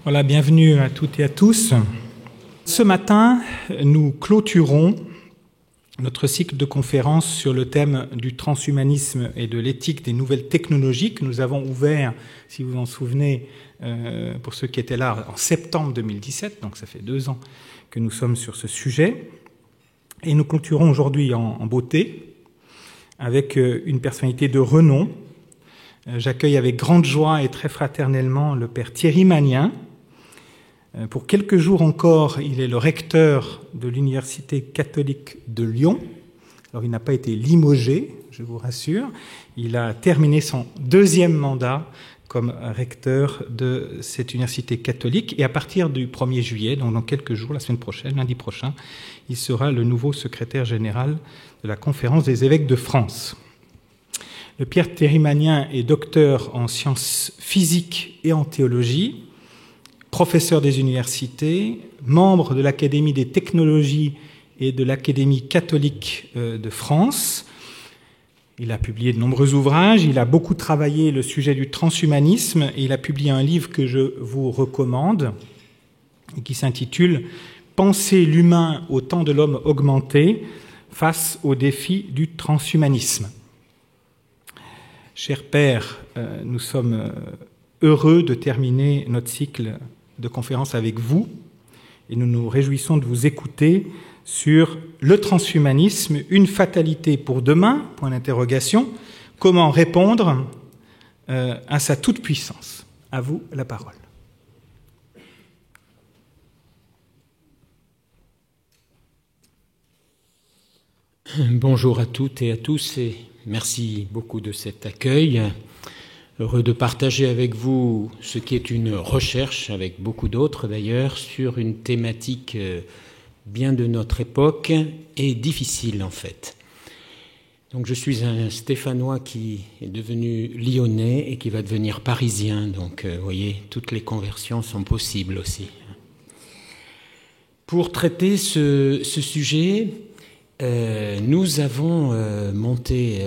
Voilà, bienvenue à toutes et à tous. Ce matin, nous clôturons notre cycle de conférences sur le thème du transhumanisme et de l'éthique des nouvelles technologies que nous avons ouvert, si vous vous en souvenez, pour ceux qui étaient là, en septembre 2017, donc ça fait 2 ans que nous sommes sur ce sujet. Et nous clôturons aujourd'hui en beauté, avec une personnalité de renom. J'accueille avec grande joie et très fraternellement le père Thierry Magnin. Pour quelques jours encore, il est le recteur de l'Université catholique de Lyon. Alors, il n'a pas été limogé, je vous rassure. Il a terminé son 2e mandat comme recteur de cette université catholique. Et à partir du 1er juillet, donc dans quelques jours, la semaine prochaine, lundi prochain, il sera le nouveau secrétaire général de la Conférence des évêques de France. Le père Thierry Magnin est docteur en sciences physiques et en théologie, professeur des universités, membre de l'Académie des technologies et de l'Académie catholique de France. Il a publié de nombreux ouvrages, il a beaucoup travaillé le sujet du transhumanisme et il a publié un livre que je vous recommande et qui s'intitule « Penser l'humain au temps de l'homme augmenté face aux défis du transhumanisme ». Cher Père, nous sommes heureux de terminer notre cycle de conférences avec vous et nous nous réjouissons de vous écouter sur le transhumanisme, une fatalité pour demain, point d'interrogation, comment répondre à sa toute-puissance. À vous la parole. Bonjour à toutes et à tous et merci beaucoup de cet accueil. Heureux de partager avec vous ce qui est une recherche, avec beaucoup d'autres d'ailleurs, sur une thématique bien de notre époque et difficile en fait. Donc je suis un Stéphanois qui est devenu lyonnais et qui va devenir parisien, donc vous voyez, toutes les conversions sont possibles aussi. Pour traiter ce sujet, nous avons monté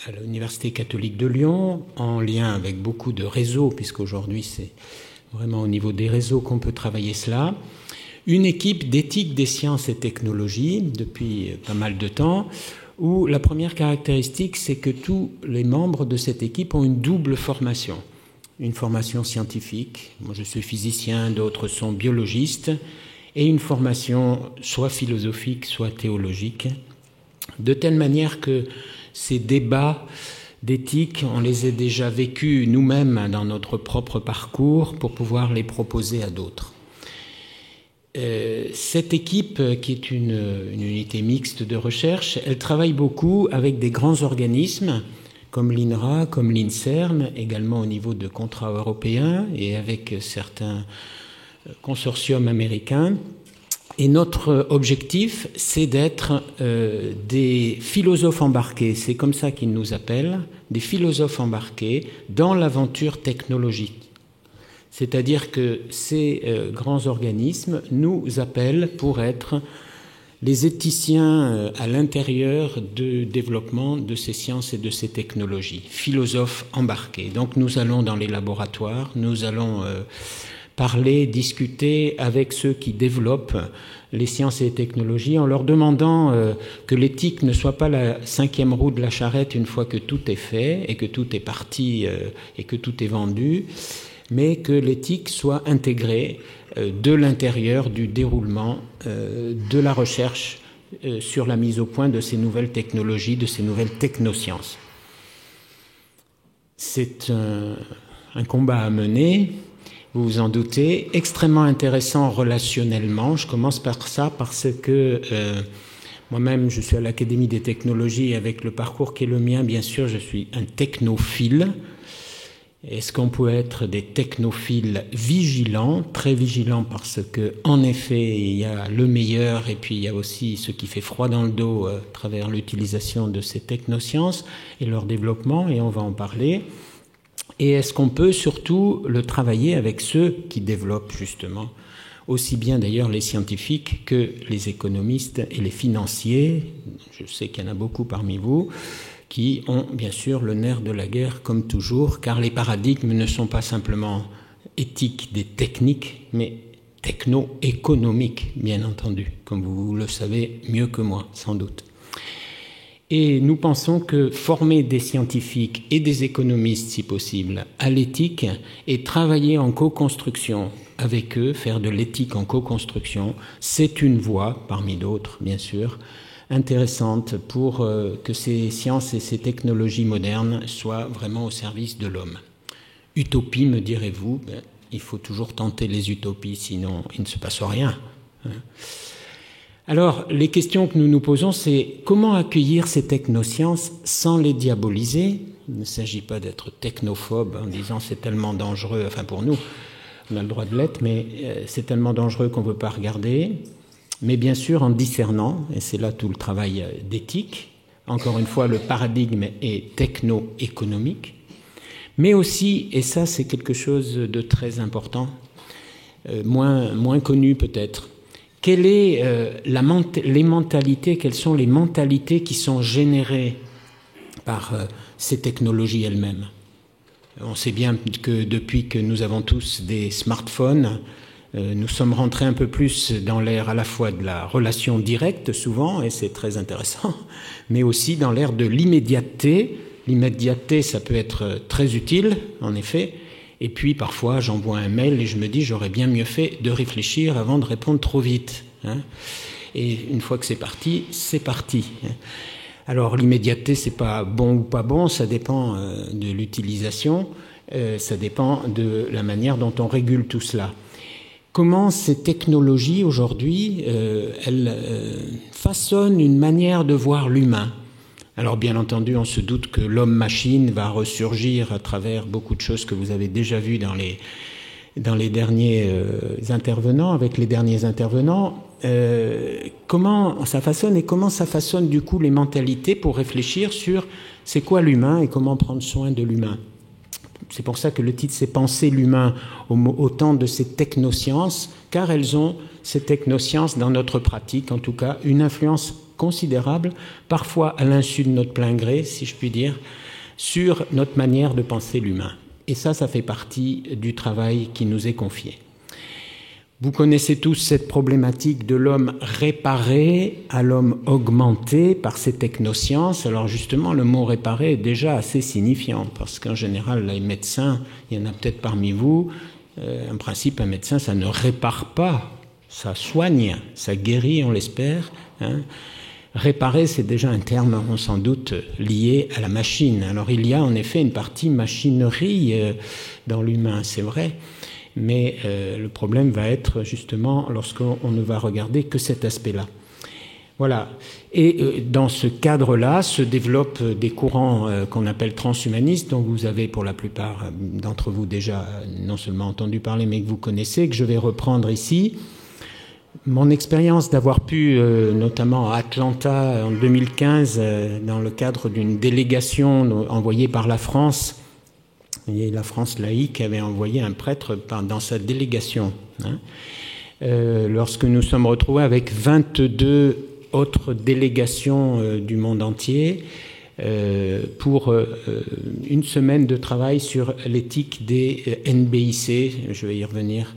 à l'Université catholique de Lyon, en lien avec beaucoup de réseaux, puisqu'aujourd'hui c'est vraiment au niveau des réseaux qu'on peut travailler cela, une équipe d'éthique des sciences et technologies depuis pas mal de temps, où la première caractéristique, c'est que tous les membres de cette équipe ont une double formation. Une formation scientifique, moi je suis physicien, d'autres sont biologistes, et une formation soit philosophique, soit théologique, de telle manière que ces débats d'éthique, on les a déjà vécus nous-mêmes dans notre propre parcours pour pouvoir les proposer à d'autres. Cette équipe, qui est une unité mixte de recherche, elle travaille beaucoup avec des grands organismes comme l'INRA, comme l'INSERM, également au niveau de contrats européens et avec certains consortiums américains. Et notre objectif, c'est d'être des philosophes embarqués, c'est comme ça qu'ils nous appellent, des philosophes embarqués dans l'aventure technologique. C'est-à-dire que ces grands organismes nous appellent pour être les éthiciens à l'intérieur du développement de ces sciences et de ces technologies, philosophes embarqués. Donc nous allons dans les laboratoires, nous allons parler, discuter avec ceux qui développent les sciences et les technologies en leur demandant que l'éthique ne soit pas la 5e roue de la charrette une fois que tout est fait et que tout est parti et que tout est vendu, mais que l'éthique soit intégrée de l'intérieur du déroulement de la recherche sur la mise au point de ces nouvelles technologies, de ces nouvelles technosciences. C'est un combat à mener. Vous vous en doutez, extrêmement intéressant relationnellement. Je commence par ça parce que moi-même, je suis à l'Académie des technologies et avec le parcours qui est le mien, bien sûr, je suis un technophile. Est-ce qu'on peut être des technophiles vigilants, très vigilants parce que, en effet, il y a le meilleur et puis il y a aussi ce qui fait froid dans le dos à travers l'utilisation de ces technosciences et leur développement, et on va en parler. Et est-ce qu'on peut surtout le travailler avec ceux qui développent justement, aussi bien d'ailleurs les scientifiques que les économistes et les financiers, je sais qu'il y en a beaucoup parmi vous, qui ont bien sûr le nerf de la guerre comme toujours, car les paradigmes ne sont pas simplement éthique des techniques, mais techno-économique, bien entendu, comme vous le savez mieux que moi, sans doute. Et nous pensons que former des scientifiques et des économistes, si possible, à l'éthique et travailler en co-construction avec eux, faire de l'éthique en co-construction, c'est une voie, parmi d'autres, bien sûr, intéressante pour que ces sciences et ces technologies modernes soient vraiment au service de l'homme. Utopie, me direz-vous, il faut toujours tenter les utopies, sinon il ne se passe rien. Alors, les questions que nous nous posons, c'est comment accueillir ces technosciences sans les diaboliser. Il ne s'agit pas d'être technophobe en disant c'est tellement dangereux, enfin pour nous, on a le droit de l'être, mais c'est tellement dangereux qu'on ne veut pas regarder. Mais bien sûr en discernant, et c'est là tout le travail d'éthique, encore une fois le paradigme est techno-économique, mais aussi, et ça c'est quelque chose de très important, moins connu peut-être, quelles sont les mentalités qui sont générées par ces technologies elles-mêmes. On sait bien que depuis que nous avons tous des smartphones, nous sommes rentrés un peu plus dans l'ère à la fois de la relation directe souvent, et c'est très intéressant, mais aussi dans l'ère de l'immédiateté. L'immédiateté, ça peut être très utile, en effet, et puis parfois j'envoie un mail et je me dis j'aurais bien mieux fait de réfléchir avant de répondre trop vite. Et une fois que c'est parti, c'est parti. Alors l'immédiateté, c'est pas bon ou pas bon, ça dépend de l'utilisation, ça dépend de la manière dont on régule tout cela. Comment ces technologies aujourd'hui, elles façonnent une manière de voir l'humain. Alors bien entendu, on se doute que l'homme-machine va ressurgir à travers beaucoup de choses que vous avez déjà vues dans les derniers intervenants, avec les derniers intervenants. Comment ça façonne et comment ça façonne du coup les mentalités pour réfléchir sur c'est quoi l'humain et comment prendre soin de l'humain. C'est pour ça que le titre c'est Penser l'humain au temps de ces technosciences, car elles ont, ces technosciences, dans notre pratique en tout cas, une influence considérable, parfois à l'insu de notre plein gré, si je puis dire, sur notre manière de penser l'humain. Et ça fait partie du travail qui nous est confié. Vous connaissez tous cette problématique de l'homme réparé à l'homme augmenté par ces technosciences. Alors justement, le mot réparé est déjà assez signifiant, parce qu'en général, les médecins, il y en a peut-être parmi vous, en principe, un médecin, ça ne répare pas, ça soigne, ça guérit, on l'espère. Réparer, c'est déjà un terme, on sans doute, lié à la machine. Alors il y a en effet une partie machinerie dans l'humain, c'est vrai. Mais le problème va être justement lorsqu'on ne va regarder que cet aspect-là. Voilà. Et dans ce cadre-là se développent des courants qu'on appelle transhumanistes, dont vous avez pour la plupart d'entre vous déjà non seulement entendu parler, mais que vous connaissez, que je vais reprendre ici. Mon expérience d'avoir pu, notamment à Atlanta en 2015, dans le cadre d'une délégation envoyée par la France, et la France laïque avait envoyé un prêtre dans sa délégation. Lorsque nous sommes retrouvés avec 22 autres délégations du monde entier pour une semaine de travail sur l'éthique des NBIC, je vais y revenir,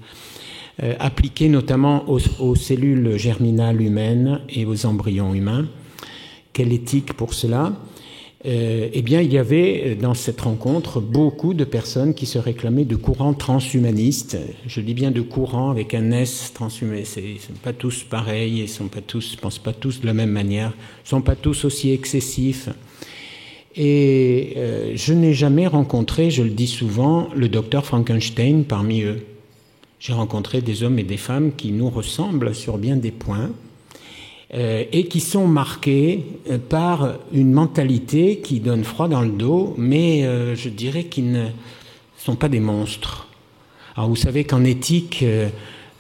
appliquée notamment aux cellules germinales humaines et aux embryons humains. Quelle éthique pour cela ? Eh bien, il y avait dans cette rencontre beaucoup de personnes qui se réclamaient de courants transhumanistes. Je dis bien de courants avec un S transhumaniste. Ils ne sont pas tous pareils, ils ne pensent pas tous de la même manière, ils ne sont pas tous aussi excessifs. Et je n'ai jamais rencontré, je le dis souvent, le docteur Frankenstein parmi eux. J'ai rencontré des hommes et des femmes qui nous ressemblent sur bien des points, et qui sont marqués par une mentalité qui donne froid dans le dos, mais je dirais qu'ils ne sont pas des monstres. Alors vous savez qu'en éthique,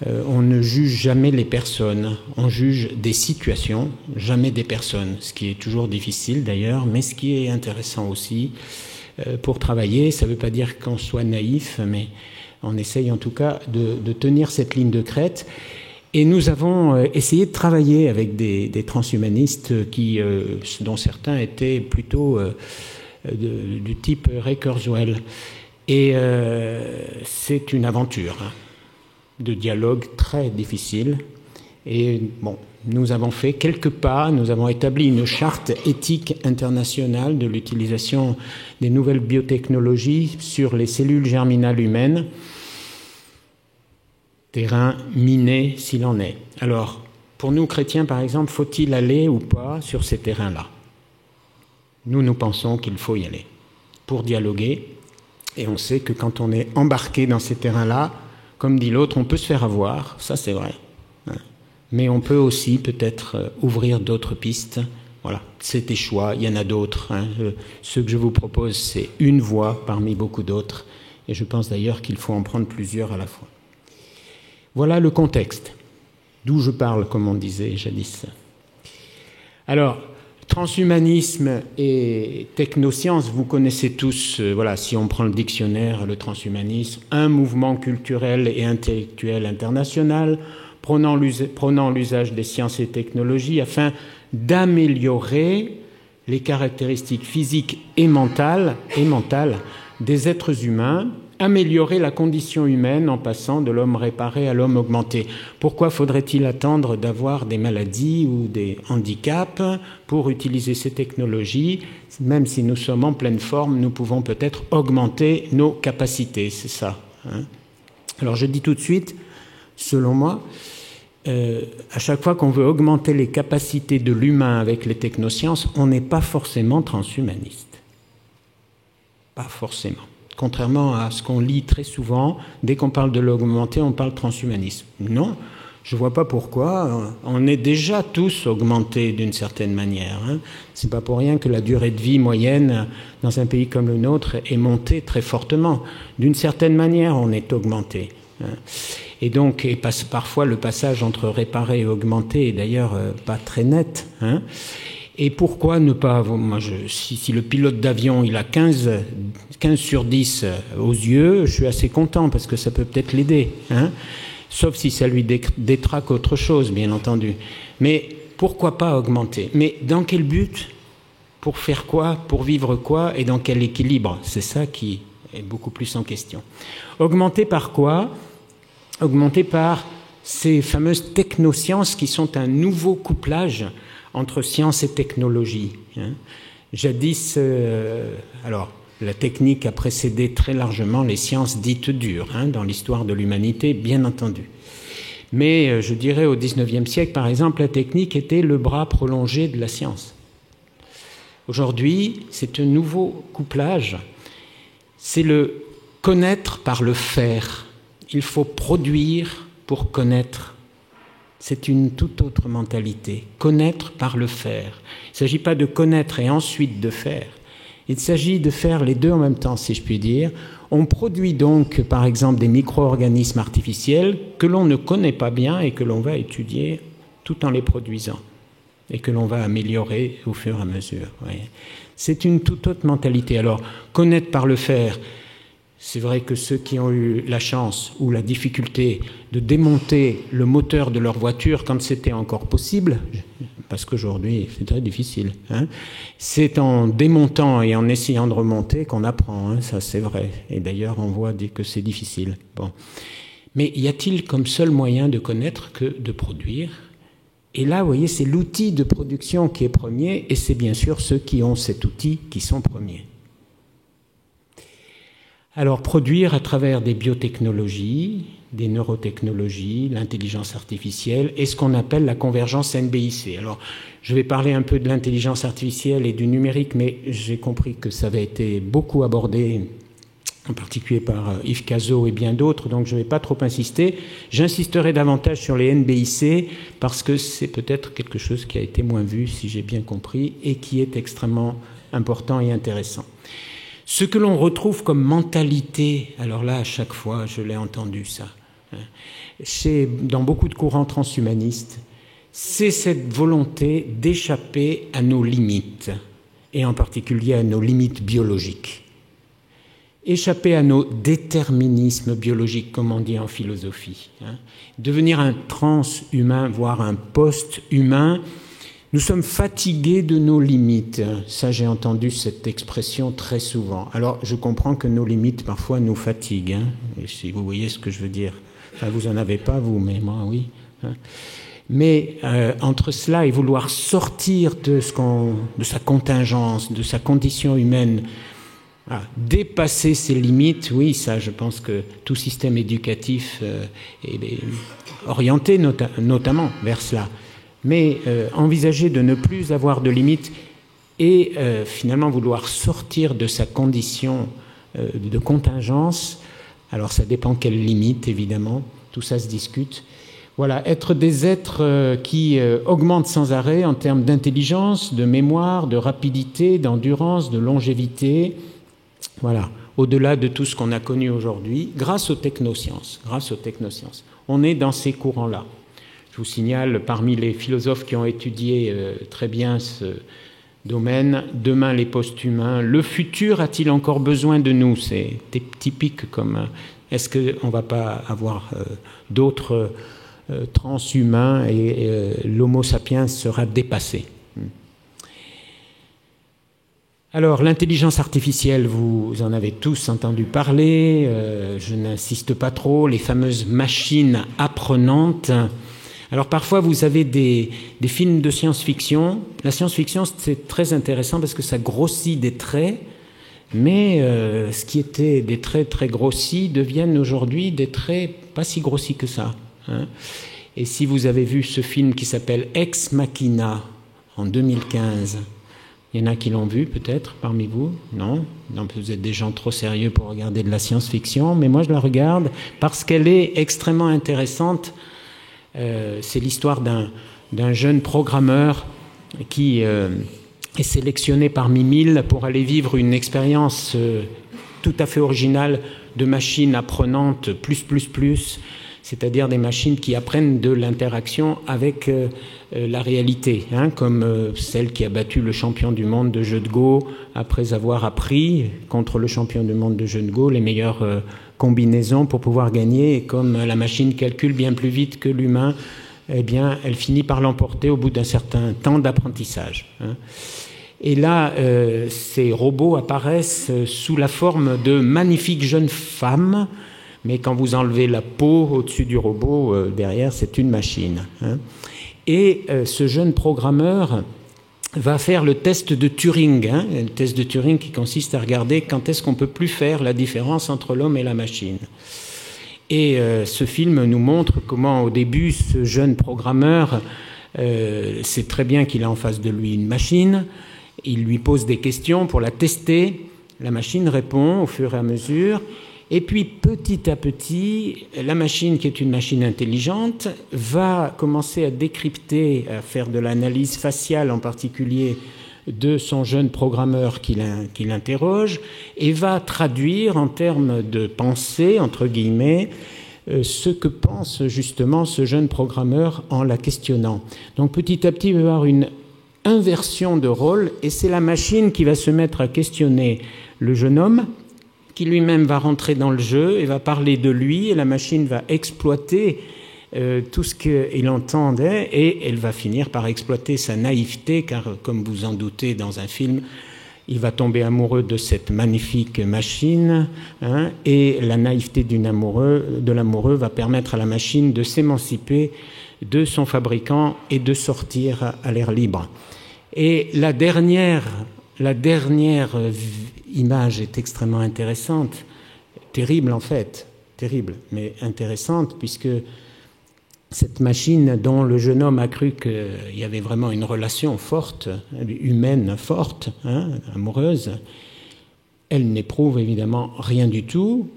on ne juge jamais les personnes, on juge des situations, jamais des personnes, ce qui est toujours difficile d'ailleurs, mais ce qui est intéressant aussi pour travailler. Ça ne veut pas dire qu'on soit naïf, mais on essaye en tout cas de tenir cette ligne de crête. Et nous avons essayé de travailler avec des transhumanistes dont certains étaient plutôt du type Ray Kurzweil. Et c'est une aventure de dialogue très difficile. Et bon, nous avons fait quelques pas, nous avons établi une charte éthique internationale de l'utilisation des nouvelles biotechnologies sur les cellules germinales humaines, terrain miné s'il en est. Alors, pour nous chrétiens, par exemple, faut-il aller ou pas sur ces terrains-là? Nous pensons qu'il faut y aller pour dialoguer. Et on sait que quand on est embarqué dans ces terrains-là, comme dit l'autre, on peut se faire avoir, ça c'est vrai. Mais on peut aussi peut-être ouvrir d'autres pistes. Voilà, c'est tes choix, il y en a d'autres. Ce que je vous propose, c'est une voie parmi beaucoup d'autres. Et je pense d'ailleurs qu'il faut en prendre plusieurs à la fois. Voilà le contexte, d'où je parle, comme on disait jadis. Alors, transhumanisme et technosciences, vous connaissez tous, voilà, si on prend le dictionnaire, le transhumanisme, un mouvement culturel et intellectuel international prônant l'usage des sciences et technologies afin d'améliorer les caractéristiques physiques et mentales des êtres humains, améliorer la condition humaine en passant de l'homme réparé à l'homme augmenté. Pourquoi faudrait-il attendre d'avoir des maladies ou des handicaps pour utiliser ces technologies? Même si nous sommes en pleine forme, nous pouvons peut-être augmenter nos capacités, c'est ça. Alors je dis tout de suite, selon moi, à chaque fois qu'on veut augmenter les capacités de l'humain avec les technosciences, on n'est pas forcément transhumaniste. Pas forcément. Contrairement à ce qu'on lit très souvent, dès qu'on parle de l'augmenter, on parle transhumanisme. Non, je ne vois pas pourquoi. On est déjà tous augmentés d'une certaine manière. Ce n'est pas pour rien que la durée de vie moyenne dans un pays comme le nôtre est montée très fortement. D'une certaine manière, on est augmenté. Et donc, parfois, le passage entre réparer et augmenter est d'ailleurs pas très net. Et pourquoi ne pas... Si le pilote d'avion il a 15 sur 10 aux yeux, je suis assez content parce que ça peut peut-être l'aider. Sauf si ça lui détraque autre chose, bien entendu. Mais pourquoi pas augmenter? Mais dans quel but? Pour faire quoi? Pour vivre quoi? Et dans quel équilibre? C'est ça qui est beaucoup plus en question. Augmenter par quoi? Augmenter par ces fameuses technosciences qui sont un nouveau couplage entre science et technologie. Jadis, alors, la technique a précédé très largement les sciences dites dures dans l'histoire de l'humanité, bien entendu. Mais je dirais au XIXe siècle, par exemple, la technique était le bras prolongé de la science. Aujourd'hui, c'est un nouveau couplage. C'est le connaître par le faire. Il faut produire pour connaître. C'est une toute autre mentalité. Connaître par le faire. Il ne s'agit pas de connaître et ensuite de faire. Il s'agit de faire les deux en même temps, si je puis dire. On produit donc, par exemple, des micro-organismes artificiels que l'on ne connaît pas bien et que l'on va étudier tout en les produisant et que l'on va améliorer au fur et à mesure. C'est une toute autre mentalité. Alors, connaître par le faire, c'est vrai que ceux qui ont eu la chance ou la difficulté de démonter le moteur de leur voiture quand c'était encore possible, parce qu'aujourd'hui c'est très difficile, c'est en démontant et en essayant de remonter qu'on apprend, ça c'est vrai. Et d'ailleurs on voit que c'est difficile. Bon. Mais y a-t-il comme seul moyen de connaître que de produire? Et là, vous voyez, c'est l'outil de production qui est premier, et c'est bien sûr ceux qui ont cet outil qui sont premiers. Alors, produire à travers des biotechnologies, des neurotechnologies, l'intelligence artificielle et ce qu'on appelle la convergence NBIC. Alors, je vais parler un peu de l'intelligence artificielle et du numérique, mais j'ai compris que ça avait été beaucoup abordé, en particulier par Yves Cazot et bien d'autres, donc je ne vais pas trop insister. J'insisterai davantage sur les NBIC parce que c'est peut-être quelque chose qui a été moins vu, si j'ai bien compris, et qui est extrêmement important et intéressant. Ce que l'on retrouve comme mentalité, alors là, à chaque fois, je l'ai entendu ça, dans beaucoup de courants transhumanistes, c'est cette volonté d'échapper à nos limites, et en particulier à nos limites biologiques. Échapper à nos déterminismes biologiques, comme on dit en philosophie. Devenir un transhumain, voire un post-humain, Nous sommes fatigués de nos limites. Ça, j'ai entendu cette expression très souvent. Alors, je comprends que nos limites, parfois, nous fatiguent. Hein, et si vous voyez ce que je veux dire. Enfin, vous n'en avez pas, vous, mais moi, oui. Hein. Mais entre cela et vouloir sortir de sa contingence, de sa condition humaine, dépasser ses limites, oui, ça, je pense que tout système éducatif est orienté notamment vers cela. Mais envisager de ne plus avoir de limites et finalement vouloir sortir de sa condition de contingence, alors ça dépend quelles limites, évidemment, tout ça se discute. Voilà, être des êtres qui augmentent sans arrêt en termes d'intelligence, de mémoire, de rapidité, d'endurance, de longévité, voilà, au-delà de tout ce qu'on a connu aujourd'hui, grâce aux technosciences, On est dans ces courants-là. Je vous signale, parmi les philosophes qui ont étudié très bien ce domaine, demain les post-humains, le futur a-t-il encore besoin de nous? C'est typique comme... Est-ce qu'on ne va pas avoir d'autres transhumains et l'homo sapiens sera dépassé? Alors, l'intelligence artificielle, vous en avez tous entendu parler, je n'insiste pas trop, les fameuses machines apprenantes. Alors parfois vous avez des films de science-fiction. La science-fiction c'est très intéressant parce que ça grossit des traits, mais ce qui était des traits très grossis deviennent aujourd'hui des traits pas si grossis que ça. Hein. Et si vous avez vu ce film qui s'appelle Ex Machina en 2015, il y en a qui l'ont vu peut-être parmi vous? Non, vous êtes des gens trop sérieux pour regarder de la science-fiction, mais moi je la regarde parce qu'elle est extrêmement intéressante. C'est l'histoire d'un jeune programmeur qui est sélectionné parmi 1000 pour aller vivre une expérience tout à fait originale de machines apprenantes plus, c'est-à-dire des machines qui apprennent de l'interaction avec la réalité, hein, comme celle qui a battu le champion du monde de jeu de Go après avoir appris contre le champion du monde de jeu de Go les meilleures combinaisons pour pouvoir gagner, et comme la machine calcule bien plus vite que l'humain, eh bien, elle finit par l'emporter au bout d'un certain temps d'apprentissage. Hein. Et là, ces robots apparaissent sous la forme de magnifiques jeunes femmes, mais quand vous enlevez la peau au-dessus du robot, derrière, c'est une machine. Hein. Et ce jeune programmeur va faire le test de Turing, hein, le test de Turing qui consiste à regarder quand est-ce qu'on ne peut plus faire la différence entre l'homme et la machine. Et ce film nous montre comment au début ce jeune programmeur sait très bien qu'il a en face de lui une machine, il lui pose des questions pour la tester, la machine répond au fur et à mesure, et puis petit à petit, la machine qui est une machine intelligente va commencer à décrypter, à faire de l'analyse faciale en particulier de son jeune programmeur qui l'interroge, et va traduire en termes de pensée, entre guillemets, ce que pense justement ce jeune programmeur en la questionnant. Donc petit à petit, il va y avoir une inversion de rôle, et c'est la machine qui va se mettre à questionner le jeune homme, qui lui-même va rentrer dans le jeu et va parler de lui, et la machine va exploiter tout ce qu'il entendait, et elle va finir par exploiter sa naïveté, car comme vous en doutez dans un film, il va tomber amoureux de cette magnifique machine, hein, et la naïveté de l'amoureux va permettre à la machine de s'émanciper de son fabricant et de sortir à l'air libre. Et la dernière image est extrêmement intéressante, terrible en fait, terrible, mais intéressante, puisque cette machine dont le jeune homme a cru qu'il y avait vraiment une relation forte, humaine forte, hein, amoureuse, elle n'éprouve évidemment rien du tout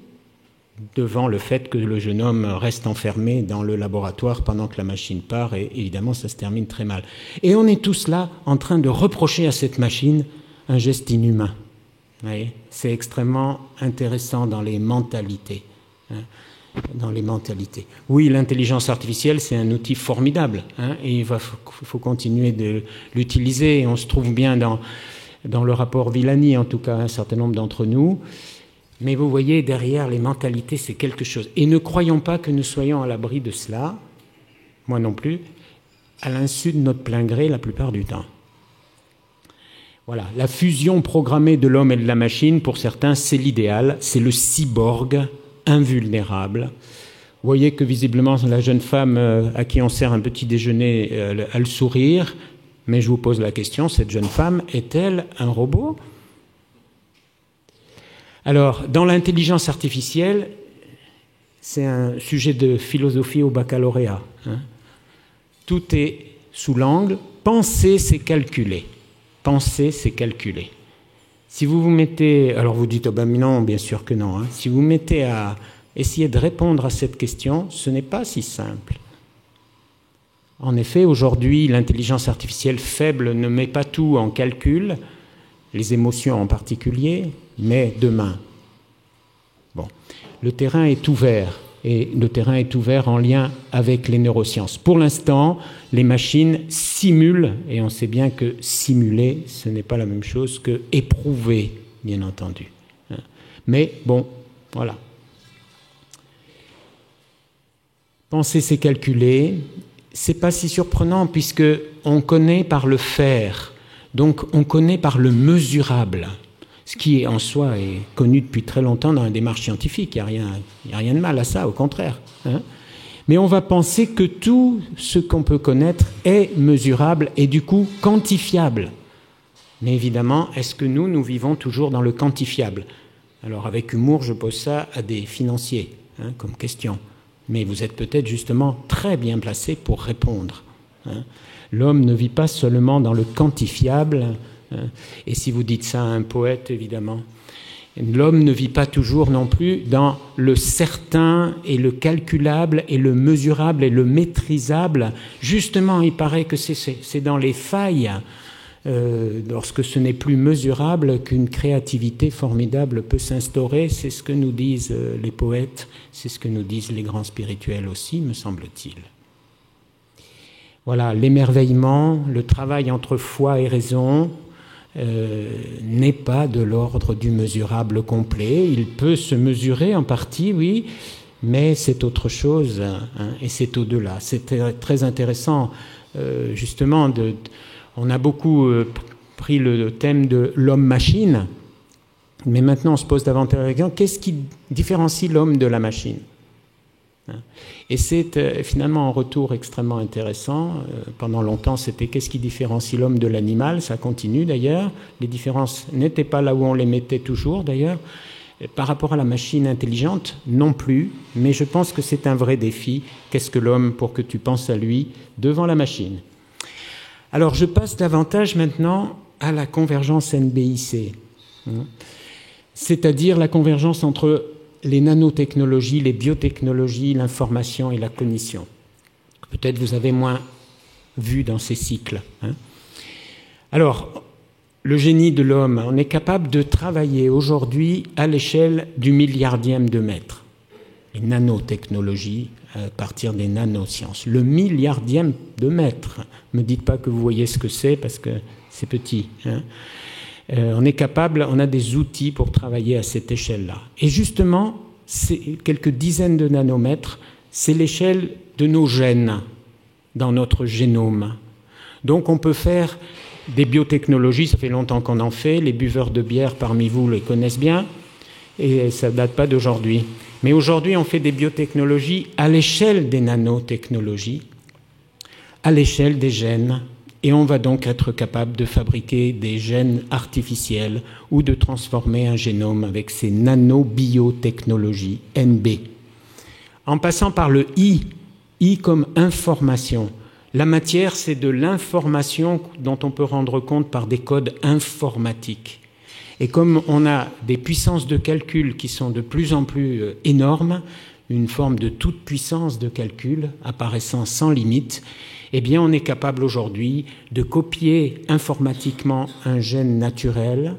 devant le fait que le jeune homme reste enfermé dans le laboratoire pendant que la machine part, et évidemment ça se termine très mal. Et on est tous là en train de reprocher à cette machine un geste inhumain. Vous voyez, c'est extrêmement intéressant dans les mentalités. Hein, dans les mentalités. Oui, l'intelligence artificielle, c'est un outil formidable, hein, et il faut continuer de l'utiliser. On se trouve bien dans le rapport Villani, en tout cas un certain nombre d'entre nous. Mais vous voyez, derrière les mentalités, c'est quelque chose. Et ne croyons pas que nous soyons à l'abri de cela, moi non plus, à l'insu de notre plein gré la plupart du temps. Voilà, la fusion programmée de l'homme et de la machine, pour certains, c'est l'idéal, c'est le cyborg invulnérable. Vous voyez que visiblement la jeune femme à qui on sert un petit déjeuner a le sourire, mais je vous pose la question, cette jeune femme est-elle un robot ? Alors, dans l'intelligence artificielle, c'est un sujet de philosophie au baccalauréat. Tout est sous l'angle « penser, c'est calculer ». Penser, c'est calculer. Si vous vous mettez... Alors vous dites « oh ben non, bien sûr que non ». Si vous vous mettez à essayer de répondre à cette question, ce n'est pas si simple. En effet, aujourd'hui, l'intelligence artificielle faible ne met pas tout en calcul, les émotions en particulier, mais demain. Bon, le terrain est ouvert, et le terrain est ouvert en lien avec les neurosciences. Pour l'instant, les machines simulent, et on sait bien que simuler, ce n'est pas la même chose que éprouver, bien entendu. Mais bon, voilà. Penser, c'est calculer. C'est pas si surprenant puisque on connaît par le faire, donc on connaît par le mesurable, ce qui en soi est connu depuis très longtemps dans la démarche scientifique. Il n'y a rien de mal à ça, au contraire. Mais on va penser que tout ce qu'on peut connaître est mesurable et du coup quantifiable. Mais évidemment, est-ce que nous vivons toujours dans le quantifiable ? Alors avec humour, je pose ça à des financiers comme question. Mais vous êtes peut-être justement très bien placé pour répondre. L'homme ne vit pas seulement dans le quantifiable, et si vous dites ça à un poète, évidemment, l'homme ne vit pas toujours non plus dans le certain et le calculable et le mesurable et le maîtrisable. Justement, il paraît que c'est dans les failles, lorsque ce n'est plus mesurable, qu'une créativité formidable peut s'instaurer. C'est ce que nous disent les poètes, c'est ce que nous disent les grands spirituels aussi, me semble-t-il. Voilà, l'émerveillement, le travail entre foi et raison n'est pas de l'ordre du mesurable complet. Il peut se mesurer en partie, oui, mais c'est autre chose, et c'est au-delà. C'est très intéressant, justement, on a beaucoup pris le thème de l'homme-machine, mais maintenant on se pose davantage la question, qu'est-ce qui différencie l'homme de la machine ? Et c'est finalement un retour extrêmement intéressant. Pendant longtemps, c'était qu'est-ce qui différencie l'homme de l'animal ? Ça continue d'ailleurs. Les différences n'étaient pas là où on les mettait toujours d'ailleurs. Par rapport à la machine intelligente, non plus. Mais je pense que c'est un vrai défi. Qu'est-ce que l'homme pour que tu penses à lui devant la machine ? Alors, je passe davantage maintenant à la convergence NBIC, c'est-à-dire la convergence entre les nanotechnologies, les biotechnologies, l'information et la cognition. Peut-être vous avez moins vu dans ces cycles. Alors, le génie de l'homme, on est capable de travailler aujourd'hui à l'échelle du milliardième de mètre. Les nanotechnologies, à partir des nanosciences. Le milliardième de mètre. Ne me dites pas que vous voyez ce que c'est, parce que c'est petit. On est capable, on a des outils pour travailler à cette échelle-là. Et justement, c'est quelques dizaines de nanomètres, c'est l'échelle de nos gènes dans notre génome. Donc on peut faire des biotechnologies, ça fait longtemps qu'on en fait, les buveurs de bière parmi vous les connaissent bien, et ça ne date pas d'aujourd'hui. Mais aujourd'hui, on fait des biotechnologies à l'échelle des nanotechnologies, à l'échelle des gènes, et on va donc être capable de fabriquer des gènes artificiels ou de transformer un génome avec ces nanobiotechnologies, NB. En passant par le I comme information. La matière, c'est de l'information dont on peut rendre compte par des codes informatiques. Et comme on a des puissances de calcul qui sont de plus en plus énormes, une forme de toute puissance de calcul apparaissant sans limite, eh bien on est capable aujourd'hui de copier informatiquement un gène naturel,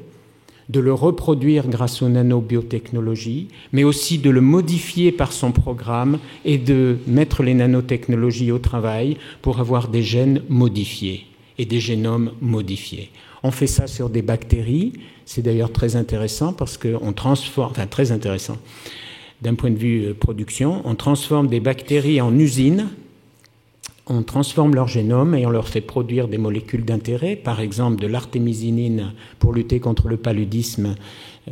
de le reproduire grâce aux nanobiotechnologies, mais aussi de le modifier par son programme et de mettre les nanotechnologies au travail pour avoir des gènes modifiés et des génomes modifiés. On fait ça sur des bactéries, c'est d'ailleurs très intéressant parce qu'on transforme, enfin très intéressant d'un point de vue production, on transforme des bactéries en usines on transforme leur génome et on leur fait produire des molécules d'intérêt, par exemple de l'artémisinine pour lutter contre le paludisme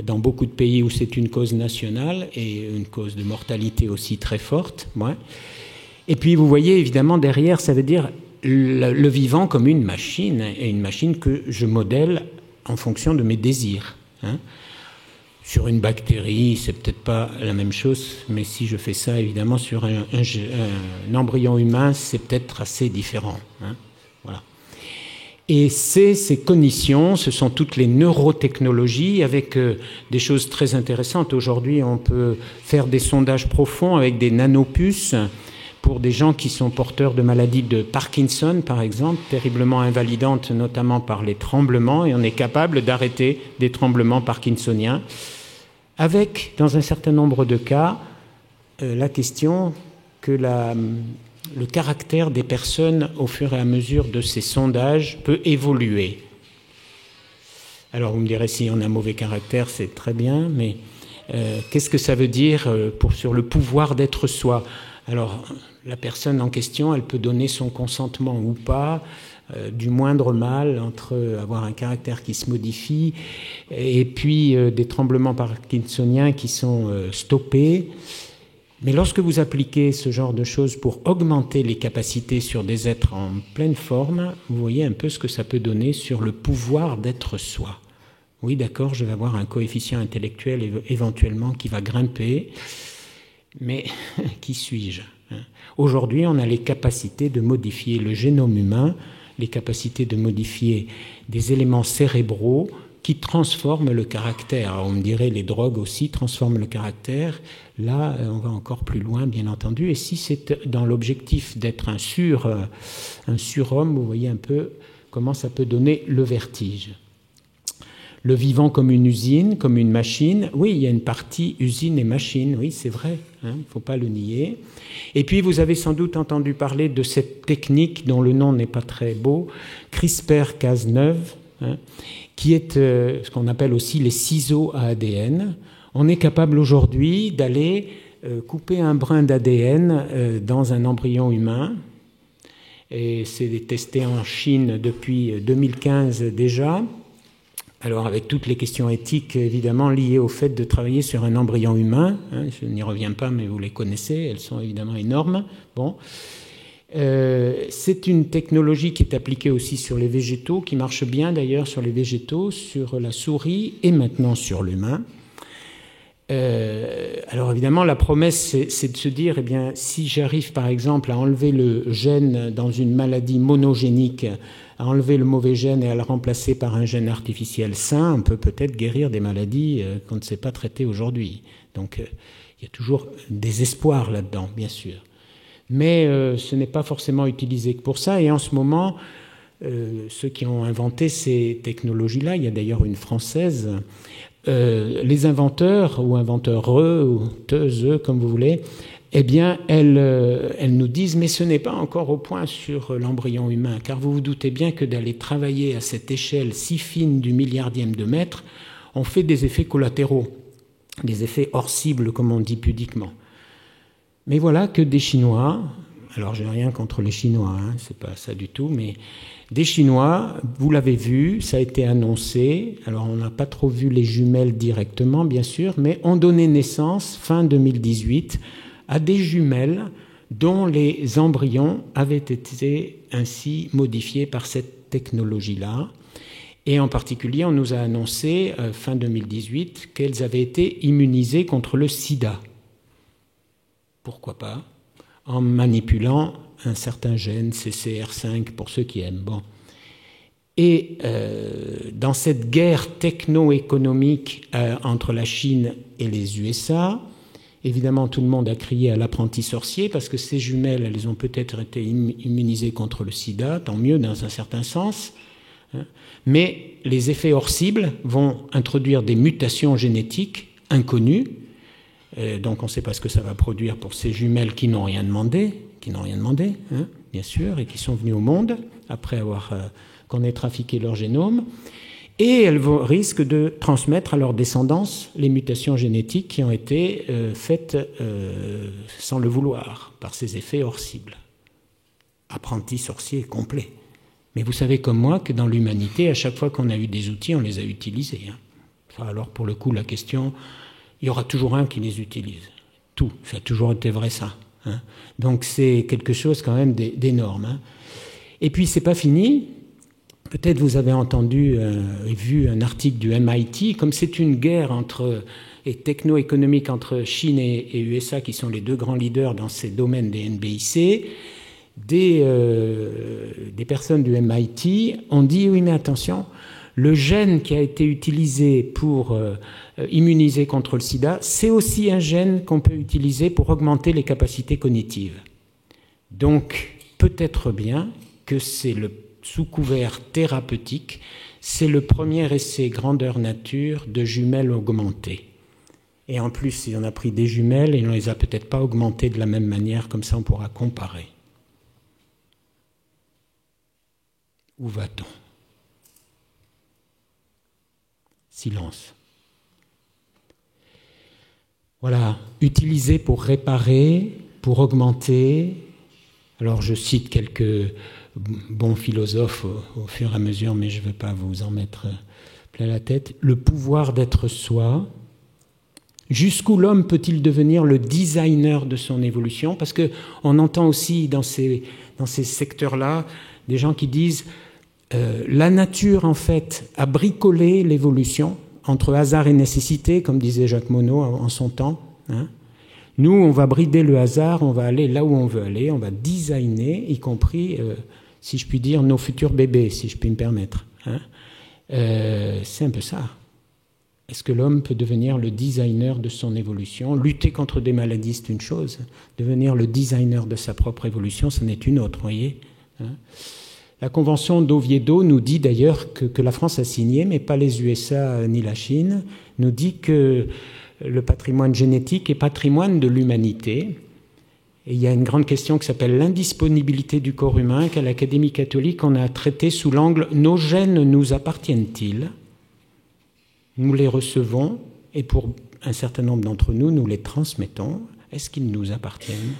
dans beaucoup de pays où c'est une cause nationale et une cause de mortalité aussi très forte. Ouais. Et puis vous voyez évidemment derrière, ça veut dire le vivant comme une machine, et une machine que je modèle en fonction de mes désirs. Hein. Sur une bactérie, c'est peut-être pas la même chose, mais si je fais ça, évidemment, sur un embryon humain, c'est peut-être assez différent. Hein, voilà. Et ces cognitions, ce sont toutes les neurotechnologies avec des choses très intéressantes. Aujourd'hui, on peut faire des sondages profonds avec des nanopuces pour des gens qui sont porteurs de maladies de Parkinson, par exemple, terriblement invalidantes, notamment par les tremblements, et on est capable d'arrêter des tremblements parkinsoniens, avec, dans un certain nombre de cas, la question que le caractère des personnes, au fur et à mesure de ces sondages, peut évoluer. Alors, vous me direz, si on a un mauvais caractère, c'est très bien, mais qu'est-ce que ça veut dire sur le pouvoir d'être soi ? Alors, la personne en question, elle peut donner son consentement ou pas, du moindre mal entre avoir un caractère qui se modifie et puis des tremblements parkinsoniens qui sont stoppés. Mais lorsque vous appliquez ce genre de choses pour augmenter les capacités sur des êtres en pleine forme, vous voyez un peu ce que ça peut donner sur le pouvoir d'être soi. Oui, d'accord, je vais avoir un coefficient intellectuel éventuellement qui va grimper, mais qui suis-je ? Aujourd'hui, on a les capacités de modifier le génome humain, les capacités de modifier des éléments cérébraux qui transforment le caractère. Alors on me dirait, les drogues aussi transforment le caractère. Là, on va encore plus loin, bien entendu. Et si c'est dans l'objectif d'être un surhomme, vous voyez un peu comment ça peut donner le vertige. Le vivant comme une usine, comme une machine. Oui, il y a une partie usine et machine, oui, c'est vrai, il ne faut pas le nier. Et puis, vous avez sans doute entendu parler de cette technique dont le nom n'est pas très beau, CRISPR-Cas9, qui est ce qu'on appelle aussi les ciseaux à ADN. On est capable aujourd'hui d'aller couper un brin d'ADN dans un embryon humain. Et c'est testé en Chine depuis 2015 déjà. Alors, avec toutes les questions éthiques, évidemment, liées au fait de travailler sur un embryon humain, je n'y reviens pas, mais vous les connaissez, elles sont évidemment énormes. Bon. C'est une technologie qui est appliquée aussi sur les végétaux, qui marche bien d'ailleurs sur les végétaux, sur la souris et maintenant sur l'humain. Alors évidemment, la promesse, c'est de se dire, eh bien, si j'arrive par exemple à enlever le gène dans une maladie monogénique, à enlever le mauvais gène et à le remplacer par un gène artificiel sain, on peut peut-être guérir des maladies qu'on ne sait pas traiter aujourd'hui. Donc il y a toujours des espoirs là-dedans, bien sûr. Mais ce n'est pas forcément utilisé que pour ça. Et en ce moment, ceux qui ont inventé ces technologies-là, il y a d'ailleurs une Française, les inventeurs, ou inventeureux, ou teuseux, comme vous voulez, eh bien, elles nous disent, mais ce n'est pas encore au point sur l'embryon humain, car vous vous doutez bien que d'aller travailler à cette échelle si fine du milliardième de mètre, on fait des effets collatéraux, des effets hors cible, comme on dit pudiquement. Mais voilà que des Chinois, alors j'ai rien contre les Chinois, c'est pas ça du tout, mais des Chinois, vous l'avez vu, ça a été annoncé, alors on n'a pas trop vu les jumelles directement, bien sûr, mais ont donné naissance, fin 2018, à des jumelles dont les embryons avaient été ainsi modifiés par cette technologie-là. Et en particulier, on nous a annoncé, fin 2018, qu'elles avaient été immunisées contre le sida. Pourquoi pas ? En manipulant un certain gène, CCR5, pour ceux qui aiment. Bon. Et dans cette guerre techno-économique entre la Chine et les USA, évidemment, tout le monde a crié à l'apprenti sorcier parce que ces jumelles, elles ont peut-être été immunisées contre le sida, tant mieux dans un certain sens, mais les effets hors cible vont introduire des mutations génétiques inconnues, donc on ne sait pas ce que ça va produire pour ces jumelles qui n'ont rien demandé, bien sûr, et qui sont venues au monde après avoir qu'on ait trafiqué leur génome. Et elles risquent de transmettre à leur descendance les mutations génétiques qui ont été faites sans le vouloir, par ces effets hors cible. apprenti sorcier complet. Mais vous savez comme moi que dans l'humanité, à chaque fois qu'on a eu des outils, on les a utilisés. Hein. Ça, alors pour le coup, la question, il y aura toujours un qui les utilise. Tout, ça a toujours été vrai ça. Hein. Donc c'est quelque chose quand même d'énorme. Hein. Et puis c'est pas fini. Peut-être vous avez entendu et vu un article du MIT, comme c'est une guerre techno-économique entre Chine et USA, qui sont les deux grands leaders dans ces domaines des NBIC, des personnes du MIT ont dit, oui mais attention, le gène qui a été utilisé pour immuniser contre le sida, c'est aussi un gène qu'on peut utiliser pour augmenter les capacités cognitives. Donc peut-être bien que c'est sous couvert thérapeutique, c'est le premier essai grandeur nature de jumelles augmentées. Et en plus, il en a pris des jumelles et on ne les a peut-être pas augmentées de la même manière, comme ça on pourra comparer. Où va-t-on? Silence. Voilà, utiliser pour réparer, pour augmenter. Alors je cite quelques bons philosophes au fur et à mesure, mais je ne veux pas vous en mettre plein la tête. Le pouvoir d'être soi. Jusqu'où l'homme peut-il devenir le designer de son évolution? Parce qu'on entend aussi dans ces secteurs-là des gens qui disent la nature, en fait, a bricolé l'évolution entre hasard et nécessité, comme disait Jacques Monod en son temps. Hein. Nous, on va brider le hasard, on va aller là où on veut aller, on va designer, y compris, si je puis dire, nos futurs bébés, si je puis me permettre. Hein. C'est un peu ça. Est-ce que l'homme peut devenir le designer de son évolution? Lutter contre des maladies, c'est une chose. Devenir le designer de sa propre évolution, c'en est une autre, voyez. Hein. La Convention d'Oviedo nous dit d'ailleurs que la France a signé, mais pas les USA ni la Chine, nous dit que le patrimoine génétique est patrimoine de l'humanité. Et il y a une grande question qui s'appelle l'indisponibilité du corps humain, qu'à l'Académie catholique on a traité sous l'angle « Nos gènes nous appartiennent-ils » Nous les recevons et pour un certain nombre d'entre nous, nous les transmettons. Est-ce qu'ils nous appartiennent?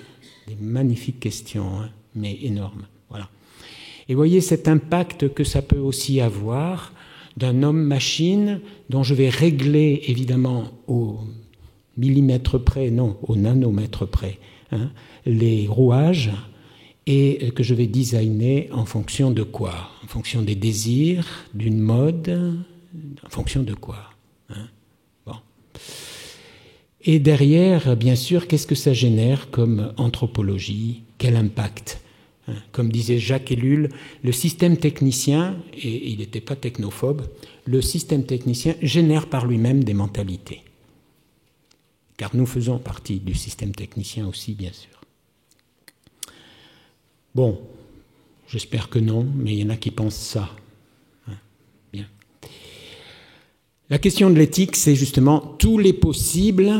Des magnifiques questions, hein, mais énormes. Voilà. Et voyez cet impact que ça peut aussi avoir d'un homme-machine dont je vais régler évidemment au millimètre près, non, au nanomètre près, hein, les rouages et que je vais designer en fonction de quoi? En fonction des désirs, d'une mode, en fonction de quoi? Hein, bon. Et derrière, bien sûr, qu'est-ce que ça génère comme anthropologie? Quel impact? Comme disait Jacques Ellul, le système technicien, et il n'était pas technophobe, le système technicien génère par lui-même des mentalités. Car nous faisons partie du système technicien aussi, bien sûr. Bon, j'espère que non, mais il y en a qui pensent ça. Bien. La question de l'éthique, c'est justement tous les possibles.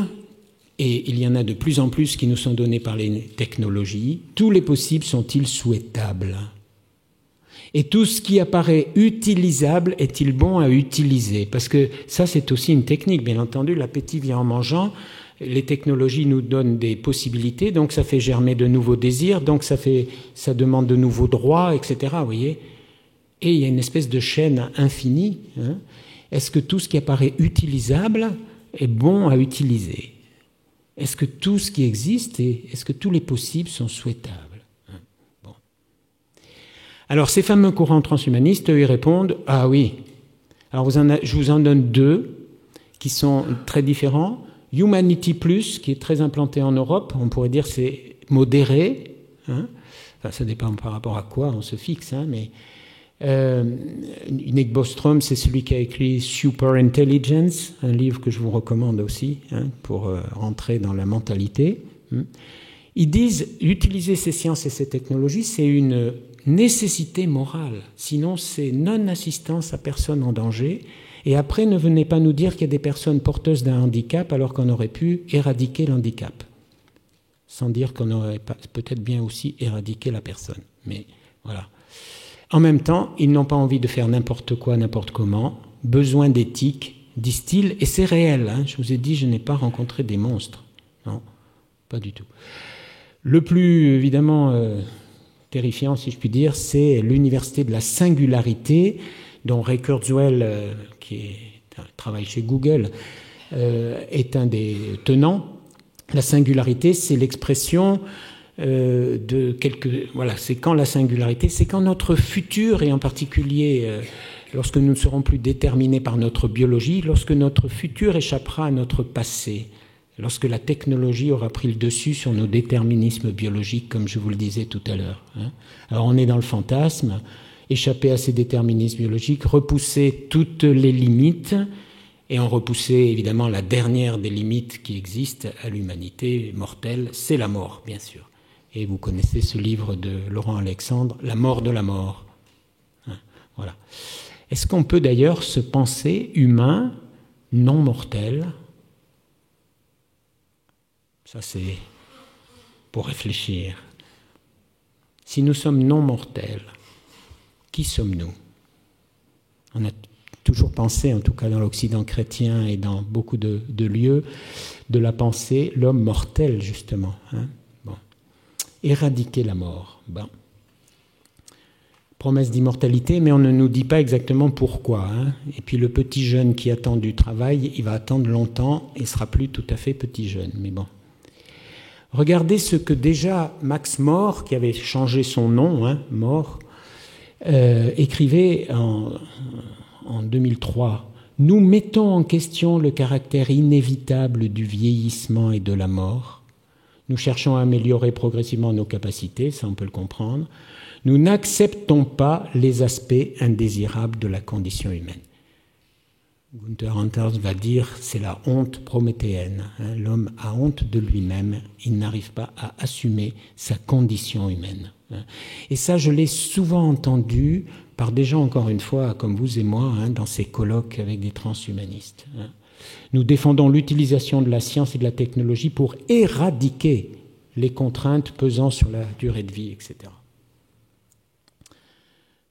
Et il y en a de plus en plus qui nous sont donnés par les technologies. Tous les possibles sont-ils souhaitables? Et tout ce qui apparaît utilisable est-il bon à utiliser? Parce que ça, c'est aussi une technique, bien entendu. L'appétit vient en mangeant. Les technologies nous donnent des possibilités, donc ça fait germer de nouveaux désirs, donc ça demande de nouveaux droits, etc. Vous voyez? Et il y a une espèce de chaîne infinie. Hein. Est-ce que tout ce qui apparaît utilisable est bon à utiliser? Est-ce que tout ce qui existe, est-ce que tous les possibles sont souhaitables? Bon. Alors, ces fameux courants transhumanistes, eux, ils répondent « Ah oui ». Alors, je vous en donne deux qui sont très différents. Humanity Plus, qui est très implanté en Europe, on pourrait dire c'est modéré. Hein. Enfin, ça dépend par rapport à quoi on se fixe, hein, mais... Nick Bostrom, c'est celui qui a écrit Super Intelligence, un livre que je vous recommande aussi, hein, pour rentrer dans la mentalité. Ils disent, utiliser ces sciences et ces technologies, c'est une nécessité morale. Sinon, c'est non-assistance à personne en danger. Et après, ne venez pas nous dire qu'il y a des personnes porteuses d'un handicap alors qu'on aurait pu éradiquer l'handicap. Sans dire qu'on aurait peut-être bien aussi éradiqué la personne. Mais voilà. En même temps, ils n'ont pas envie de faire n'importe quoi, n'importe comment. Besoin d'éthique, disent-ils, et c'est réel. Hein. Je vous ai dit, je n'ai pas rencontré des monstres. Non, pas du tout. Le plus, évidemment, terrifiant, si je puis dire, c'est l'université de la singularité, dont Ray Kurzweil, qui travaille chez Google, est un des tenants. La singularité, c'est l'expression de quelque... Voilà, c'est quand la singularité, c'est quand notre futur, et en particulier lorsque nous ne serons plus déterminés par notre biologie, lorsque notre futur échappera à notre passé, lorsque la technologie aura pris le dessus sur nos déterminismes biologiques, comme je vous le disais tout à l'heure. Alors on est dans le fantasme, échapper à ces déterminismes biologiques, repousser toutes les limites, et en repousser évidemment la dernière des limites qui existent à l'humanité mortelle, c'est la mort, bien sûr. Et vous connaissez ce livre de Laurent Alexandre, La mort de la mort. Voilà. Est-ce qu'on peut d'ailleurs se penser humain, non mortel? Ça, c'est pour réfléchir. Si nous sommes non mortels, qui sommes-nous? On a toujours pensé, en tout cas dans l'Occident chrétien et dans beaucoup de lieux, de la pensée, l'homme mortel, justement. Bon. Éradiquer la mort. Bon. Promesse d'immortalité, mais on ne nous dit pas exactement pourquoi. Et puis le petit jeune qui attend du travail, il va attendre longtemps et ne sera plus tout à fait petit jeune. Mais bon. Regardez ce que déjà Max More, qui avait changé son nom, More, écrivait en 2003. « Nous mettons en question le caractère inévitable du vieillissement et de la mort. Nous cherchons à améliorer progressivement nos capacités, ça on peut le comprendre. Nous n'acceptons pas les aspects indésirables de la condition humaine. » Gunther Anders va dire « c'est la honte prométhéenne. L'homme a honte de lui-même, il n'arrive pas à assumer sa condition humaine. » Et ça, je l'ai souvent entendu par des gens, encore une fois, comme vous et moi, dans ces colloques avec des transhumanistes. Nous défendons l'utilisation de la science et de la technologie pour éradiquer les contraintes pesant sur la durée de vie, etc.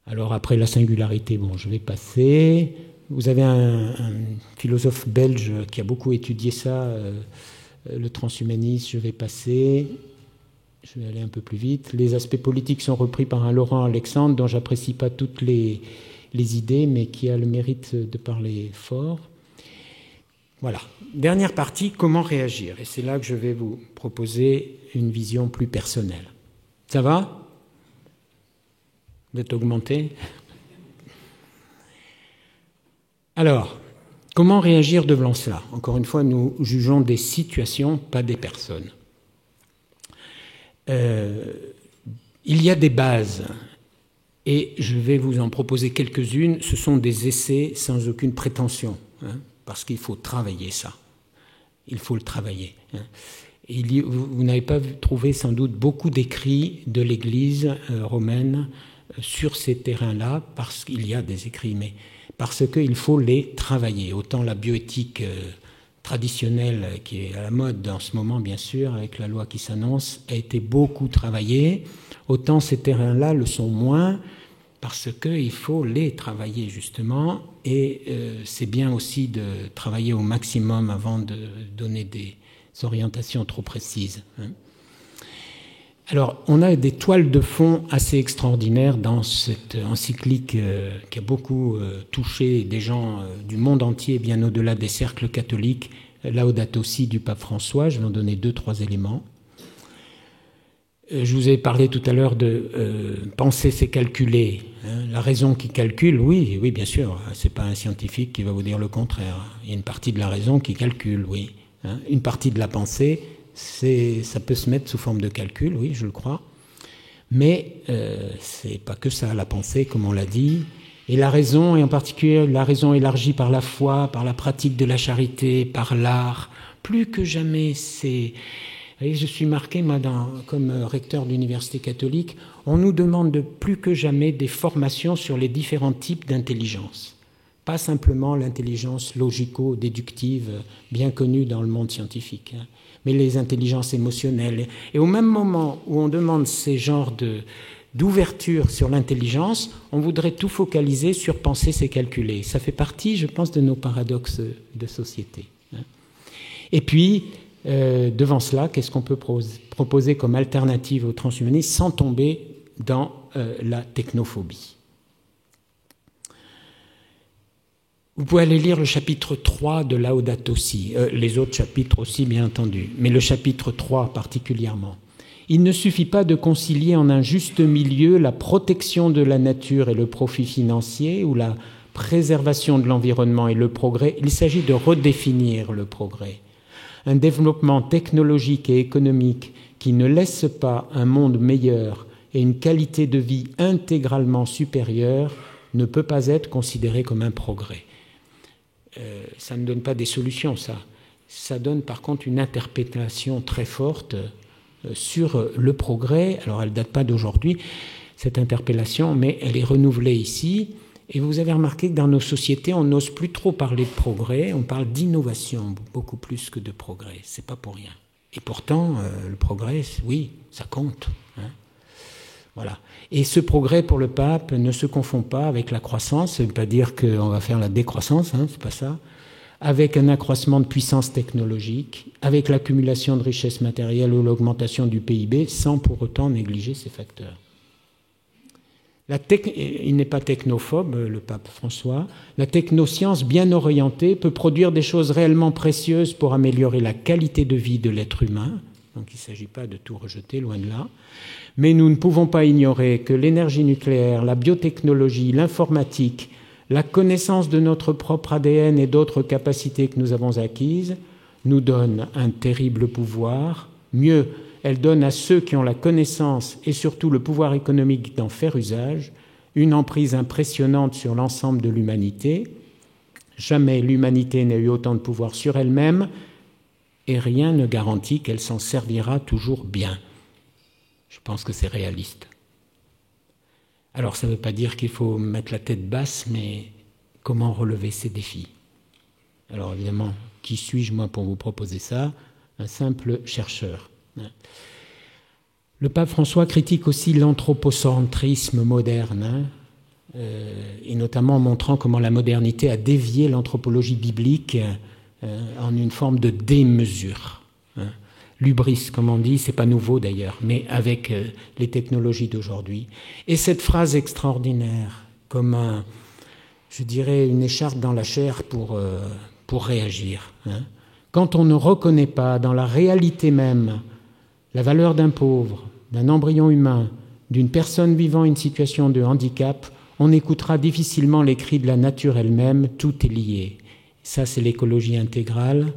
Alors après la singularité, bon, je vais passer. Vous avez un philosophe belge qui a beaucoup étudié ça, le transhumanisme, je vais passer. Je vais aller un peu plus vite. Les aspects politiques sont repris par un Laurent Alexandre, dont j'apprécie pas toutes les idées, mais qui a le mérite de parler fort. Voilà. Dernière partie, comment réagir? Et c'est là que je vais vous proposer une vision plus personnelle. Ça va? Vous êtes augmenté? Alors, comment réagir devant cela? Encore une fois, nous jugeons des situations, pas des personnes. Il y a des bases, et je vais vous en proposer quelques-unes. Ce sont des essais sans aucune prétention, parce qu'il faut travailler ça. Il faut le travailler. Et vous n'avez pas trouvé sans doute beaucoup d'écrits de l'Église romaine sur ces terrains-là, parce qu'il y a des écrits, mais parce qu'il faut les travailler. Autant la bioéthique traditionnelle qui est à la mode en ce moment, bien sûr, avec la loi qui s'annonce, a été beaucoup travaillée. Autant ces terrains-là le sont moins, parce qu'il faut les travailler, justement. Et c'est bien aussi de travailler au maximum avant de donner des orientations trop précises. Alors, on a des toiles de fond assez extraordinaires dans cette encyclique qui a beaucoup touché des gens du monde entier, bien au-delà des cercles catholiques, Laudato Si du pape François. Je vais en donner 2-3 éléments. Je vous ai parlé tout à l'heure de penser, c'est calculer. La raison qui calcule, oui, bien sûr, c'est pas un scientifique qui va vous dire le contraire. Il y a une partie de la raison qui calcule, oui. Une partie de la pensée, ça peut se mettre sous forme de calcul, oui, je le crois. Mais c'est pas que ça, la pensée, comme on l'a dit. Et la raison, et en particulier la raison élargie par la foi, par la pratique de la charité, par l'art, plus que jamais, c'est... Vous voyez, je suis marqué, moi, comme recteur d'université catholique, on nous demande de plus que jamais des formations sur les différents types d'intelligence. Pas simplement l'intelligence logico-déductive, bien connue dans le monde scientifique, mais les intelligences émotionnelles. Et au même moment où on demande ces genres d'ouverture sur l'intelligence, on voudrait tout focaliser sur penser, c'est calculer. Ça fait partie, je pense, de nos paradoxes de société. Et puis, devant cela, qu'est-ce qu'on peut proposer comme alternative au transhumanisme sans tomber dans la technophobie. Vous pouvez aller lire le chapitre 3 de Laudato Si, les autres chapitres aussi bien entendu, mais le chapitre 3 particulièrement. Il ne suffit pas de concilier en un juste milieu la protection de la nature et le profit financier ou la préservation de l'environnement et le progrès. Il s'agit de redéfinir le progrès. Un développement technologique et économique qui ne laisse pas un monde meilleur et une qualité de vie intégralement supérieure ne peut pas être considéré comme un progrès. Ça ne donne pas des solutions, ça. Ça donne par contre une interprétation très forte sur le progrès. Alors elle ne date pas d'aujourd'hui, cette interpellation, mais elle est renouvelée ici. Et vous avez remarqué que dans nos sociétés, on n'ose plus trop parler de progrès, on parle d'innovation beaucoup plus que de progrès. C'est pas pour rien. Et pourtant, le progrès, oui, ça compte. Hein. Voilà. Et ce progrès pour le pape ne se confond pas avec la croissance. Ça ne veut pas dire qu'on va faire la décroissance, hein, c'est pas ça. Avec un accroissement de puissance technologique, avec l'accumulation de richesses matérielles ou l'augmentation du PIB, sans pour autant négliger ces facteurs. Il n'est pas technophobe, le pape François. La technoscience bien orientée peut produire des choses réellement précieuses pour améliorer la qualité de vie de l'être humain. Donc il ne s'agit pas de tout rejeter, loin de là. Mais nous ne pouvons pas ignorer que l'énergie nucléaire, la biotechnologie, l'informatique, la connaissance de notre propre ADN et d'autres capacités que nous avons acquises nous donnent un terrible pouvoir. Mieux, elles donnent à ceux qui ont la connaissance et surtout le pouvoir économique d'en faire usage une emprise impressionnante sur l'ensemble de l'humanité. Jamais l'humanité n'a eu autant de pouvoir sur elle-même et rien ne garantit qu'elle s'en servira toujours bien. Je pense que c'est réaliste. Alors ça ne veut pas dire qu'il faut mettre la tête basse, mais comment relever ces défis? Alors évidemment, qui suis-je moi pour vous proposer ça? Un simple chercheur. Le pape François critique aussi l'anthropocentrisme moderne, et notamment en montrant comment la modernité a dévié l'anthropologie biblique en une forme de démesure. L'hubris, comme on dit, c'est pas nouveau d'ailleurs, mais avec les technologies d'aujourd'hui. Et cette phrase extraordinaire, comme je dirais une écharpe dans la chair pour réagir. Quand on ne reconnaît pas dans la réalité même la valeur d'un pauvre, d'un embryon humain, d'une personne vivant une situation de handicap, on écoutera difficilement les cris de la nature elle-même, tout est lié. Ça, c'est l'écologie intégrale,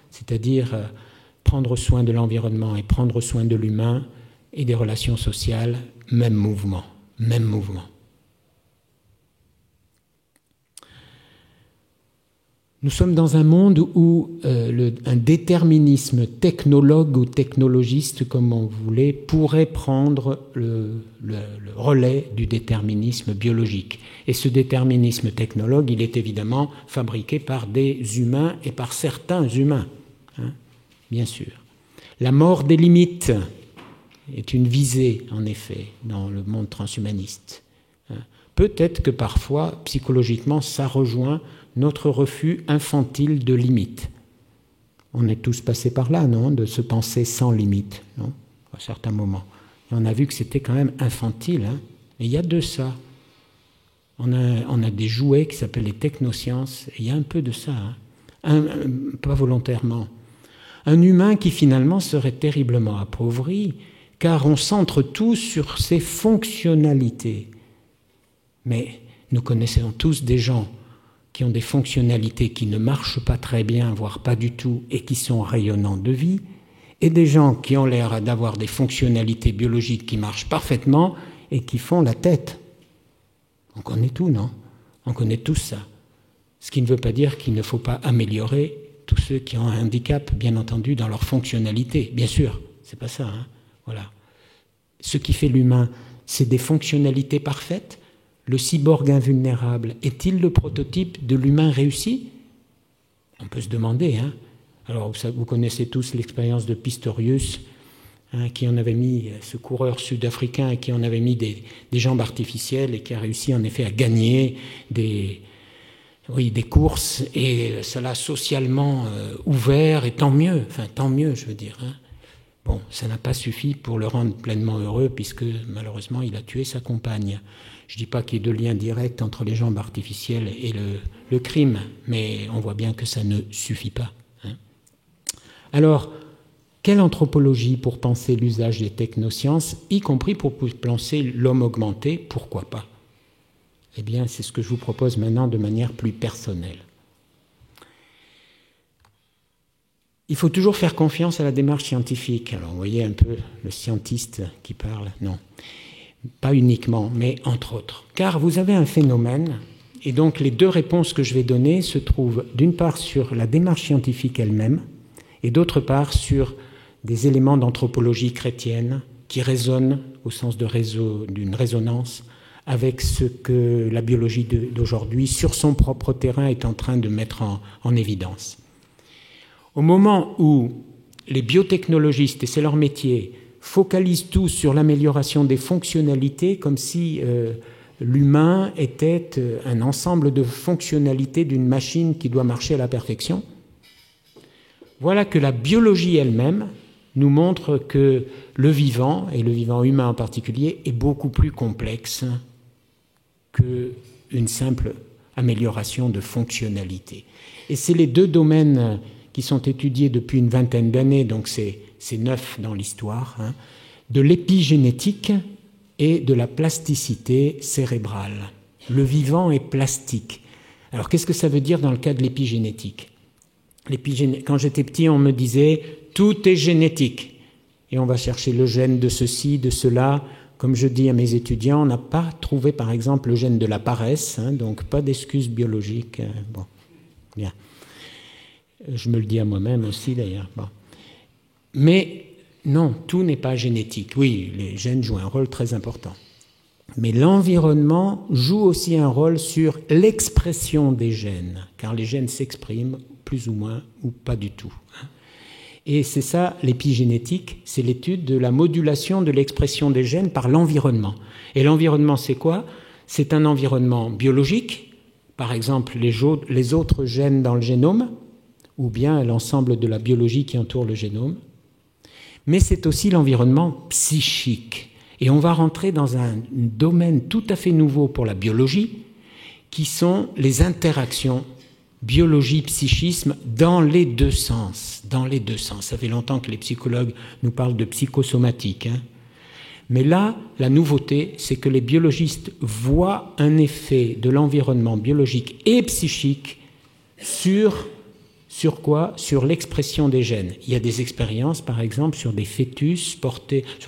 c'est-à-dire prendre soin de l'environnement et prendre soin de l'humain et des relations sociales, même mouvement, même mouvement. Nous sommes dans un monde où un déterminisme technologue ou technologiste, comme on voulait, pourrait prendre le relais du déterminisme biologique. Et ce déterminisme technologue, il est évidemment fabriqué par des humains et par certains humains, hein, bien sûr. La mort des limites est une visée, en effet, dans le monde transhumaniste. Peut-être que parfois, psychologiquement, ça rejoint notre refus infantile de limites. On est tous passés par là, non? De se penser sans limite, non? À certains moments. Et on a vu que c'était quand même infantile, hein? Et il y a de ça. On a des jouets qui s'appellent les technosciences, et il y a un peu de ça, hein? Pas volontairement. Un humain qui finalement serait terriblement appauvri, car on centre tout sur ses fonctionnalités. Mais nous connaissons tous des gens qui ont des fonctionnalités qui ne marchent pas très bien, voire pas du tout, et qui sont rayonnants de vie, et des gens qui ont l'air d'avoir des fonctionnalités biologiques qui marchent parfaitement et qui font la tête. On connaît tout, non? On connaît tous ça. Ce qui ne veut pas dire qu'il ne faut pas améliorer tous ceux qui ont un handicap, bien entendu, dans leur fonctionnalité. Bien sûr, c'est pas ça, hein? Voilà. Ce qui fait l'humain, c'est des fonctionnalités parfaites. Le cyborg invulnérable est-il le prototype de l'humain réussi? On peut se demander, hein. Alors, vous connaissez tous l'expérience de Pistorius, hein, qui en avait mis, ce coureur sud-africain, qui en avait mis des jambes artificielles et qui a réussi en effet à gagner des courses, et ça l'a socialement ouvert, et tant mieux, je veux dire, hein. Bon, ça n'a pas suffi pour le rendre pleinement heureux, puisque malheureusement, il a tué sa compagne. Je ne dis pas qu'il y ait de lien direct entre les jambes artificielles et le crime, mais on voit bien que ça ne suffit pas. Alors, quelle anthropologie pour penser l'usage des technosciences, y compris pour penser l'homme augmenté, pourquoi pas? Eh bien, c'est ce que je vous propose maintenant de manière plus personnelle. Il faut toujours faire confiance à la démarche scientifique. Alors, vous voyez un peu le scientiste qui parle. Non, pas uniquement, mais entre autres. Car vous avez un phénomène, et donc les deux réponses que je vais donner se trouvent d'une part sur la démarche scientifique elle-même, et d'autre part sur des éléments d'anthropologie chrétienne qui résonnent au sens d'une résonance avec ce que la biologie d'aujourd'hui, sur son propre terrain, est en train de mettre en évidence. Au moment où les biotechnologistes, et c'est leur métier, focalisent tous sur l'amélioration des fonctionnalités, comme si l'humain était un ensemble de fonctionnalités d'une machine qui doit marcher à la perfection, voilà que la biologie elle-même nous montre que le vivant, et le vivant humain en particulier, est beaucoup plus complexe qu'une simple amélioration de fonctionnalité. Et c'est les deux domaines qui sont étudiés depuis une vingtaine d'années, donc c'est neuf dans l'histoire, de l'épigénétique et de la plasticité cérébrale. Le vivant est plastique. Alors qu'est-ce que ça veut dire dans le cas de l'épigénétique? Quand j'étais petit, on me disait « tout est génétique ». Et on va chercher le gène de ceci, de cela. Comme je dis à mes étudiants, on n'a pas trouvé par exemple le gène de la paresse, donc pas d'excuses biologiques. Bon, bien. Je me le dis à moi-même aussi d'ailleurs. Bon. Mais non, tout n'est pas génétique. Oui, les gènes jouent un rôle très important. Mais l'environnement joue aussi un rôle sur l'expression des gènes, car les gènes s'expriment plus ou moins ou pas du tout. Et c'est ça, l'épigénétique, c'est l'étude de la modulation de l'expression des gènes par l'environnement. Et l'environnement, c'est quoi? C'est un environnement biologique, par exemple les autres gènes dans le génome, ou bien l'ensemble de la biologie qui entoure le génome. Mais c'est aussi l'environnement psychique. Et on va rentrer dans un domaine tout à fait nouveau pour la biologie, qui sont les interactions biologie-psychisme dans les deux sens. Dans les deux sens. Ça fait longtemps que les psychologues nous parlent de psychosomatique. Mais là, la nouveauté, c'est que les biologistes voient un effet de l'environnement biologique et psychique sur quoi? Sur l'expression des gènes. Il y a des expériences, par exemple, sur un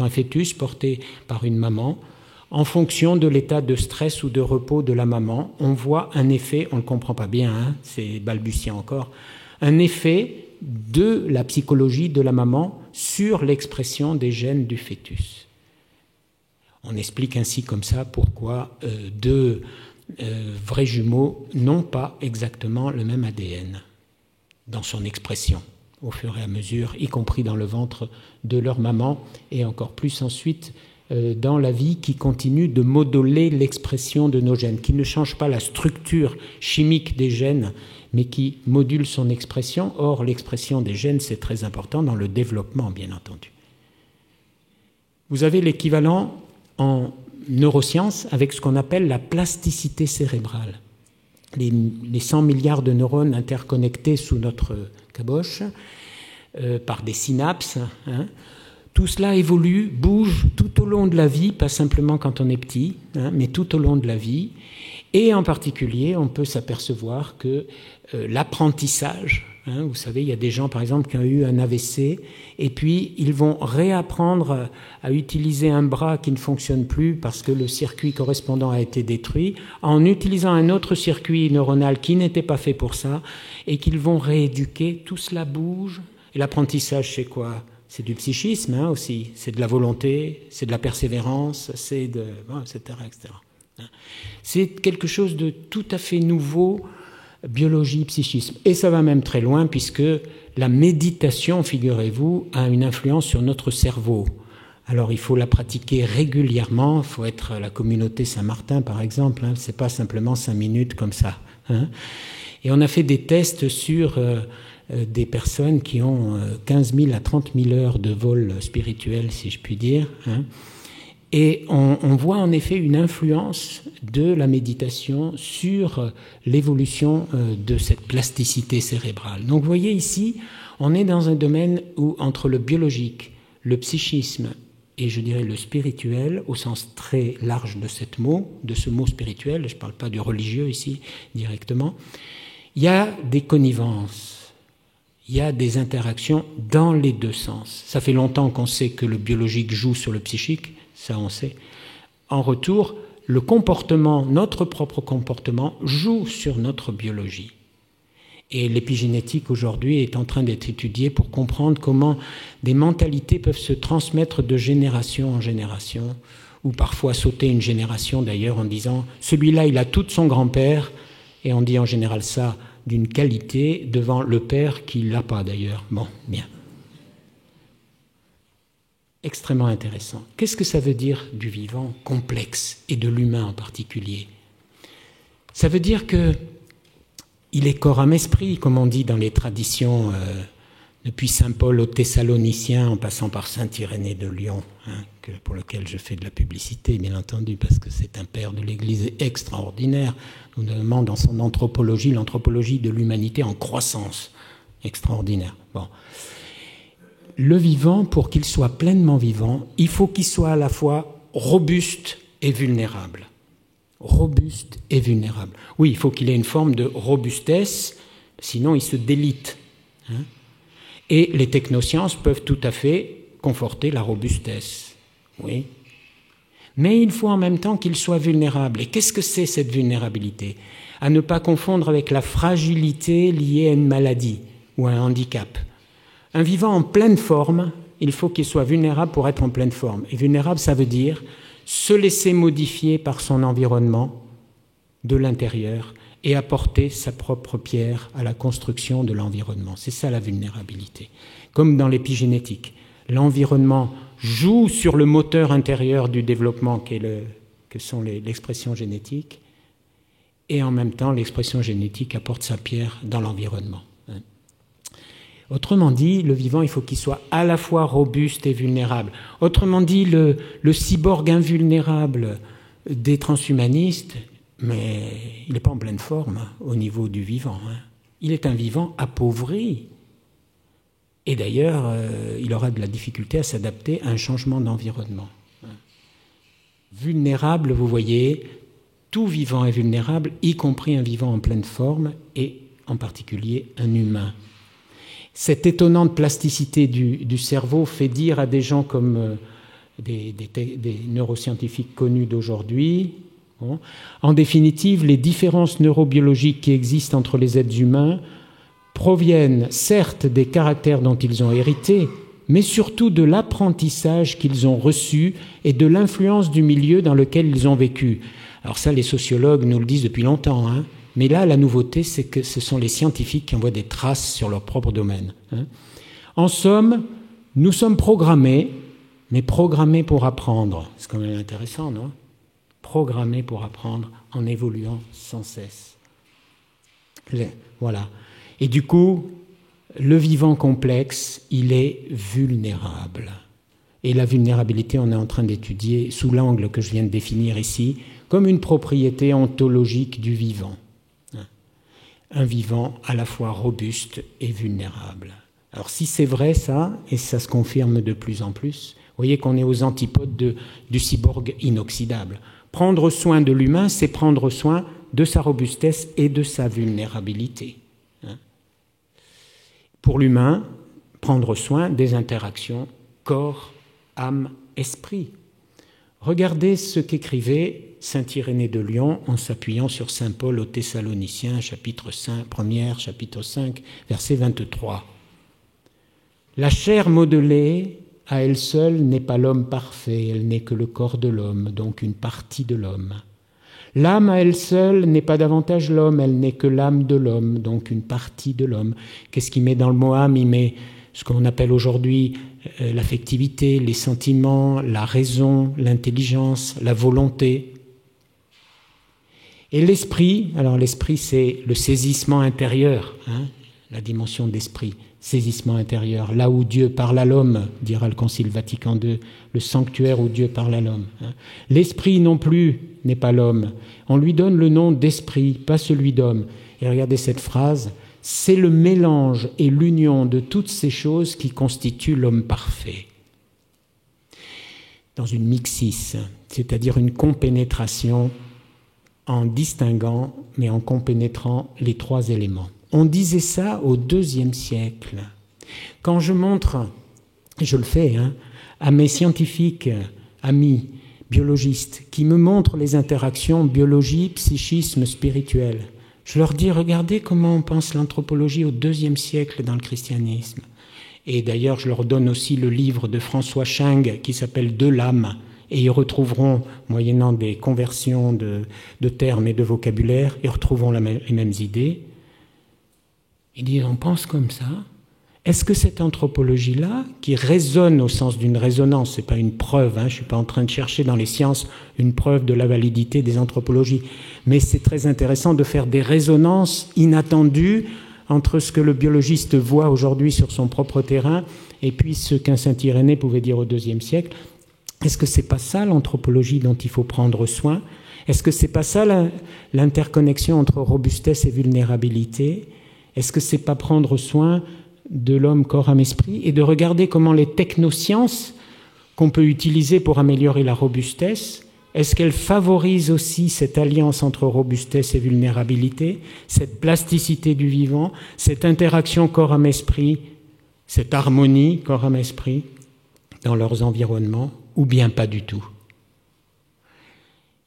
fœtus porté par une maman. En fonction de l'état de stress ou de repos de la maman, on voit un effet, on ne le comprend pas bien, c'est balbutiant encore, un effet de la psychologie de la maman sur l'expression des gènes du fœtus. On explique ainsi comme ça pourquoi deux vrais jumeaux n'ont pas exactement le même ADN dans son expression, au fur et à mesure, y compris dans le ventre de leur maman, et encore plus ensuite dans la vie qui continue de moduler l'expression de nos gènes, qui ne change pas la structure chimique des gènes, mais qui module son expression. Or, l'expression des gènes, c'est très important dans le développement, bien entendu. Vous avez l'équivalent en neurosciences avec ce qu'on appelle la plasticité cérébrale. Les 100 milliards de neurones interconnectés sous notre caboche par des synapses, tout cela évolue, bouge tout au long de la vie, pas simplement quand on est petit, mais tout au long de la vie. Et en particulier, on peut s'apercevoir que l'apprentissage, vous savez, il y a des gens par exemple qui ont eu un AVC et puis ils vont réapprendre à utiliser un bras qui ne fonctionne plus parce que le circuit correspondant a été détruit, en utilisant un autre circuit neuronal qui n'était pas fait pour ça, et qu'ils vont rééduquer. Tout cela bouge. Et l'apprentissage, c'est quoi? C'est du psychisme aussi, c'est de la volonté, c'est de la persévérance, c'est de... etc., etc. C'est quelque chose de tout à fait nouveau, biologie, psychisme. Et ça va même très loin puisque la méditation, figurez-vous, a une influence sur notre cerveau. Alors il faut la pratiquer régulièrement, il faut être à la communauté Saint-Martin par exemple, c'est pas simplement 5 minutes comme ça. Et on a fait des tests sur des personnes qui ont 15 000 à 30 000 heures de vol spirituel, si je puis dire. Et on voit en effet une influence de la méditation sur l'évolution de cette plasticité cérébrale. Donc vous voyez ici, on est dans un domaine où entre le biologique, le psychisme et je dirais le spirituel, au sens très large de ce mot spirituel, je ne parle pas du religieux ici directement, il y a des connivences, il y a des interactions dans les deux sens. Ça fait longtemps qu'on sait que le biologique joue sur le psychique, ça on sait. En retour, le comportement, notre propre comportement, joue sur notre biologie. Et l'épigénétique aujourd'hui est en train d'être étudiée pour comprendre comment des mentalités peuvent se transmettre de génération en génération, ou parfois sauter une génération d'ailleurs en disant « celui-là, il a tout de son grand-père », et on dit en général ça d'une qualité devant le père qui ne l'a pas d'ailleurs. Bon, bien. Extrêmement intéressant. Qu'est-ce que ça veut dire du vivant complexe et de l'humain en particulier? Ça veut dire que il est corps, âme, esprit, comme on dit dans les traditions, depuis saint Paul aux Thessaloniciens, en passant par saint Irénée de Lyon, pour lequel je fais de la publicité, bien entendu, parce que c'est un père de l'Église extraordinaire, notamment dans son anthropologie, l'anthropologie de l'humanité en croissance, extraordinaire. Bon. Le vivant, pour qu'il soit pleinement vivant, il faut qu'il soit à la fois robuste et vulnérable. Robuste et vulnérable. Oui, il faut qu'il ait une forme de robustesse, sinon il se délite. Et les technosciences peuvent tout à fait conforter la robustesse. Oui. Mais il faut en même temps qu'il soit vulnérable. Et qu'est-ce que c'est cette vulnérabilité? À ne pas confondre avec la fragilité liée à une maladie ou à un handicap. Un vivant en pleine forme, il faut qu'il soit vulnérable pour être en pleine forme. Et vulnérable, ça veut dire se laisser modifier par son environnement de l'intérieur et apporter sa propre pierre à la construction de l'environnement. C'est ça la vulnérabilité. Comme dans l'épigénétique, l'environnement joue sur le moteur intérieur du développement que sont l'expression génétique, et en même temps l'expression génétique apporte sa pierre dans l'environnement. Autrement dit, le vivant, il faut qu'il soit à la fois robuste et vulnérable. Autrement dit, le cyborg invulnérable des transhumanistes, mais il n'est pas en pleine forme au niveau du vivant. Il est un vivant appauvri. Et d'ailleurs, il aura de la difficulté à s'adapter à un changement d'environnement. Vulnérable, vous voyez, tout vivant est vulnérable, y compris un vivant en pleine forme, et en particulier un humain. Cette étonnante plasticité du cerveau fait dire à des gens comme des neuroscientifiques connus d'aujourd'hui, en définitive, les différences neurobiologiques qui existent entre les êtres humains proviennent certes des caractères dont ils ont hérité, mais surtout de l'apprentissage qu'ils ont reçu et de l'influence du milieu dans lequel ils ont vécu. Alors ça, les sociologues nous le disent depuis longtemps, mais là, la nouveauté, c'est que ce sont les scientifiques qui envoient des traces sur leur propre domaine. En somme, nous sommes programmés, mais programmés pour apprendre. C'est quand même intéressant, non? Programmés pour apprendre en évoluant sans cesse. Voilà. Et du coup, le vivant complexe, il est vulnérable. Et la vulnérabilité, on est en train d'étudier sous l'angle que je viens de définir ici, comme une propriété ontologique du vivant. Un vivant à la fois robuste et vulnérable. Alors si c'est vrai ça, et ça se confirme de plus en plus, vous voyez qu'on est aux antipodes du cyborg inoxydable. Prendre soin de l'humain, c'est prendre soin de sa robustesse et de sa vulnérabilité. Pour l'humain, prendre soin des interactions corps, âme, esprit. Regardez ce qu'écrivait saint Irénée de Lyon en s'appuyant sur saint Paul aux Thessaloniciens, chapitre 5, chapitre 5, verset 23. La chair modelée, à elle seule, n'est pas l'homme parfait, elle n'est que le corps de l'homme, donc une partie de l'homme. L'âme à elle seule n'est pas davantage l'homme, elle n'est que l'âme de l'homme, donc une partie de l'homme. Qu'est-ce qu'il met dans le mot âme? Il met ce qu'on appelle aujourd'hui l'affectivité, les sentiments, la raison, l'intelligence, la volonté. Et l'esprit, alors l'esprit c'est le saisissement intérieur, la dimension d'esprit, saisissement intérieur, là où Dieu parle à l'homme, dira le Concile Vatican II, le sanctuaire où Dieu parle à l'homme. L'esprit non plus n'est pas l'homme. On lui donne le nom d'esprit, pas celui d'homme. Et regardez cette phrase, c'est le mélange et l'union de toutes ces choses qui constituent l'homme parfait. Dans une mixis, c'est-à-dire une compénétration en distinguant, mais en compénétrant les trois éléments. On disait ça au IIe siècle. Quand je montre, et je le fais, à mes scientifiques amis biologistes qui me montrent les interactions biologie, psychisme, spirituel, je leur dis, regardez comment on pense l'anthropologie au IIe siècle dans le christianisme. Et d'ailleurs, je leur donne aussi le livre de François Cheng qui s'appelle « De l'âme ». Et ils retrouveront, moyennant des conversions de termes et de vocabulaire, ils retrouveront les mêmes idées. Ils disent, on pense comme ça. Est-ce que cette anthropologie-là, qui résonne au sens d'une résonance, ce n'est pas une preuve, je ne suis pas en train de chercher dans les sciences une preuve de la validité des anthropologies, mais c'est très intéressant de faire des résonances inattendues entre ce que le biologiste voit aujourd'hui sur son propre terrain et puis ce qu'un Saint-Irénée pouvait dire au IIe siècle. Est-ce que c'est pas ça l'anthropologie dont il faut prendre soin? Est-ce que c'est pas ça l'interconnexion entre robustesse et vulnérabilité? Est-ce que c'est pas prendre soin de l'homme corps, âme, esprit et de regarder comment les technosciences qu'on peut utiliser pour améliorer la robustesse, est-ce qu'elles favorisent aussi cette alliance entre robustesse et vulnérabilité, cette plasticité du vivant, cette interaction corps, âme, esprit, cette harmonie corps, âme, esprit dans leurs environnements? Ou bien pas du tout.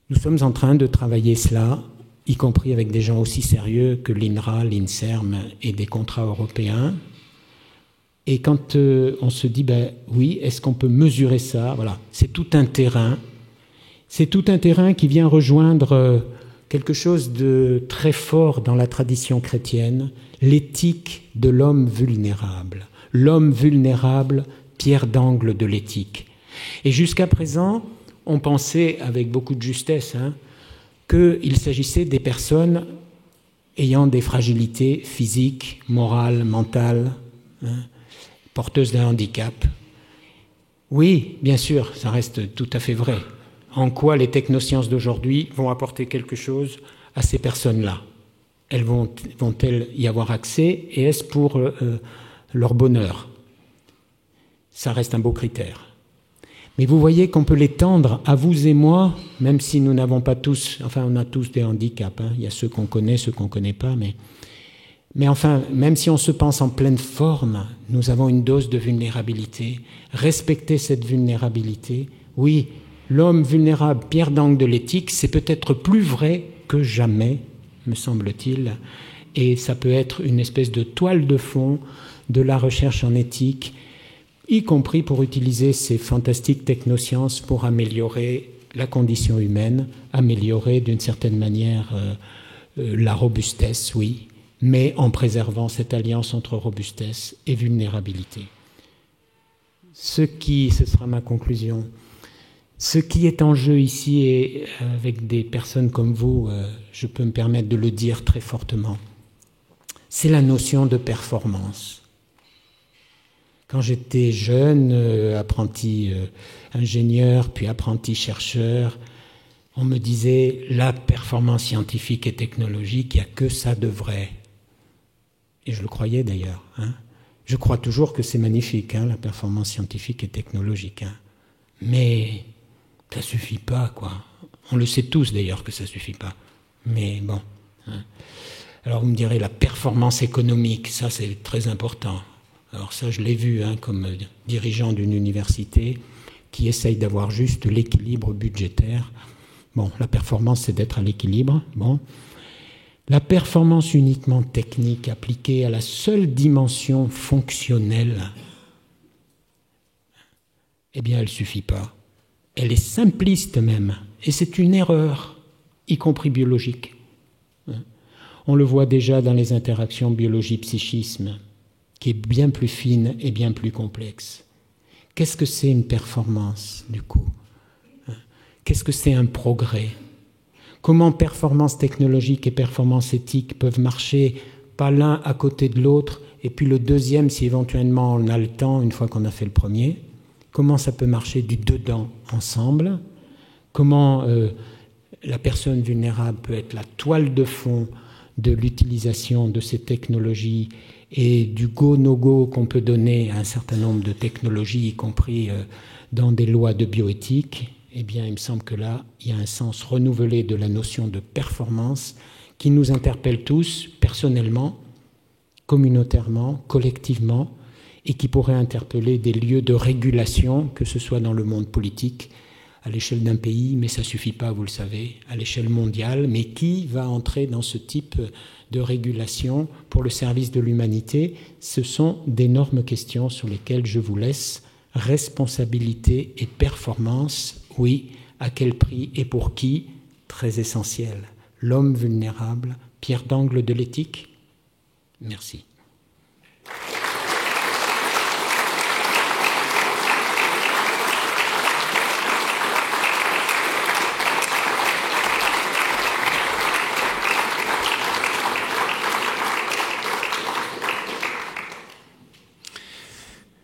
Nous sommes en train de travailler cela, y compris avec des gens aussi sérieux que l'INRA, l'INSERM et des contrats européens. Et quand on se dit, oui, est-ce qu'on peut mesurer ça? Voilà, c'est tout un terrain. C'est tout un terrain qui vient rejoindre quelque chose de très fort dans la tradition chrétienne, l'éthique de l'homme vulnérable. L'homme vulnérable, pierre d'angle de l'éthique. Et jusqu'à présent, on pensait avec beaucoup de justesse qu'il s'agissait des personnes ayant des fragilités physiques, morales, mentales, porteuses d'un handicap. Oui, bien sûr, ça reste tout à fait vrai. En quoi les technosciences d'aujourd'hui vont apporter quelque chose à ces personnes-là? Elles vont-elles y avoir accès? Et est-ce pour leur bonheur? Ça reste un beau critère. Mais vous voyez qu'on peut l'étendre à vous et moi, même si nous n'avons pas tous, enfin on a tous des handicaps, il y a ceux qu'on connaît, ceux qu'on ne connaît pas, mais enfin, même si on se pense en pleine forme, nous avons une dose de vulnérabilité. Respecter cette vulnérabilité, oui, l'homme vulnérable, pierre d'angle de l'éthique, c'est peut-être plus vrai que jamais, me semble-t-il, et ça peut être une espèce de toile de fond de la recherche en éthique, y compris pour utiliser ces fantastiques technosciences pour améliorer la condition humaine, améliorer d'une certaine manière la robustesse, oui, mais en préservant cette alliance entre robustesse et vulnérabilité. Ce sera ma conclusion, ce qui est en jeu ici, et avec des personnes comme vous, je peux me permettre de le dire très fortement, c'est la notion de performance. Quand j'étais jeune, apprenti ingénieur, puis apprenti chercheur, on me disait « la performance scientifique et technologique, il n'y a que ça de vrai ». Et je le croyais d'ailleurs. Je crois toujours que c'est magnifique, la performance scientifique et technologique. Mais ça ne suffit pas, quoi. On le sait tous d'ailleurs que ça ne suffit pas. Mais bon. Alors vous me direz, la performance économique, ça c'est très important. Alors ça, je l'ai vu comme dirigeant d'une université qui essaye d'avoir juste l'équilibre budgétaire. Bon, la performance, c'est d'être à l'équilibre. Bon. La performance uniquement technique appliquée à la seule dimension fonctionnelle, eh bien, elle ne suffit pas. Elle est simpliste même. Et c'est une erreur, y compris biologique. On le voit déjà dans les interactions biologie-psychisme, qui est bien plus fine et bien plus complexe. Qu'est-ce que c'est une performance, du coup? Qu'est-ce que c'est un progrès? Comment performance technologique et performance éthique peuvent marcher pas l'un à côté de l'autre, et puis le deuxième si éventuellement on a le temps une fois qu'on a fait le premier. Comment ça peut marcher du dedans ensemble? Comment la personne vulnérable peut être la toile de fond de l'utilisation de ces technologies et du go-no-go qu'on peut donner à un certain nombre de technologies, y compris dans des lois de bioéthique? Eh bien, il me semble que là, il y a un sens renouvelé de la notion de performance qui nous interpelle tous, personnellement, communautairement, collectivement, et qui pourrait interpeller des lieux de régulation, que ce soit dans le monde politique, à l'échelle d'un pays, mais ça ne suffit pas, vous le savez, à l'échelle mondiale. Mais qui va entrer dans ce type de régulation pour le service de l'humanité? Ce sont d'énormes questions sur lesquelles je vous laisse. Responsabilité et performance, oui, à quel prix et pour qui? Très essentiel. L'homme vulnérable, pierre d'angle de l'éthique? Merci.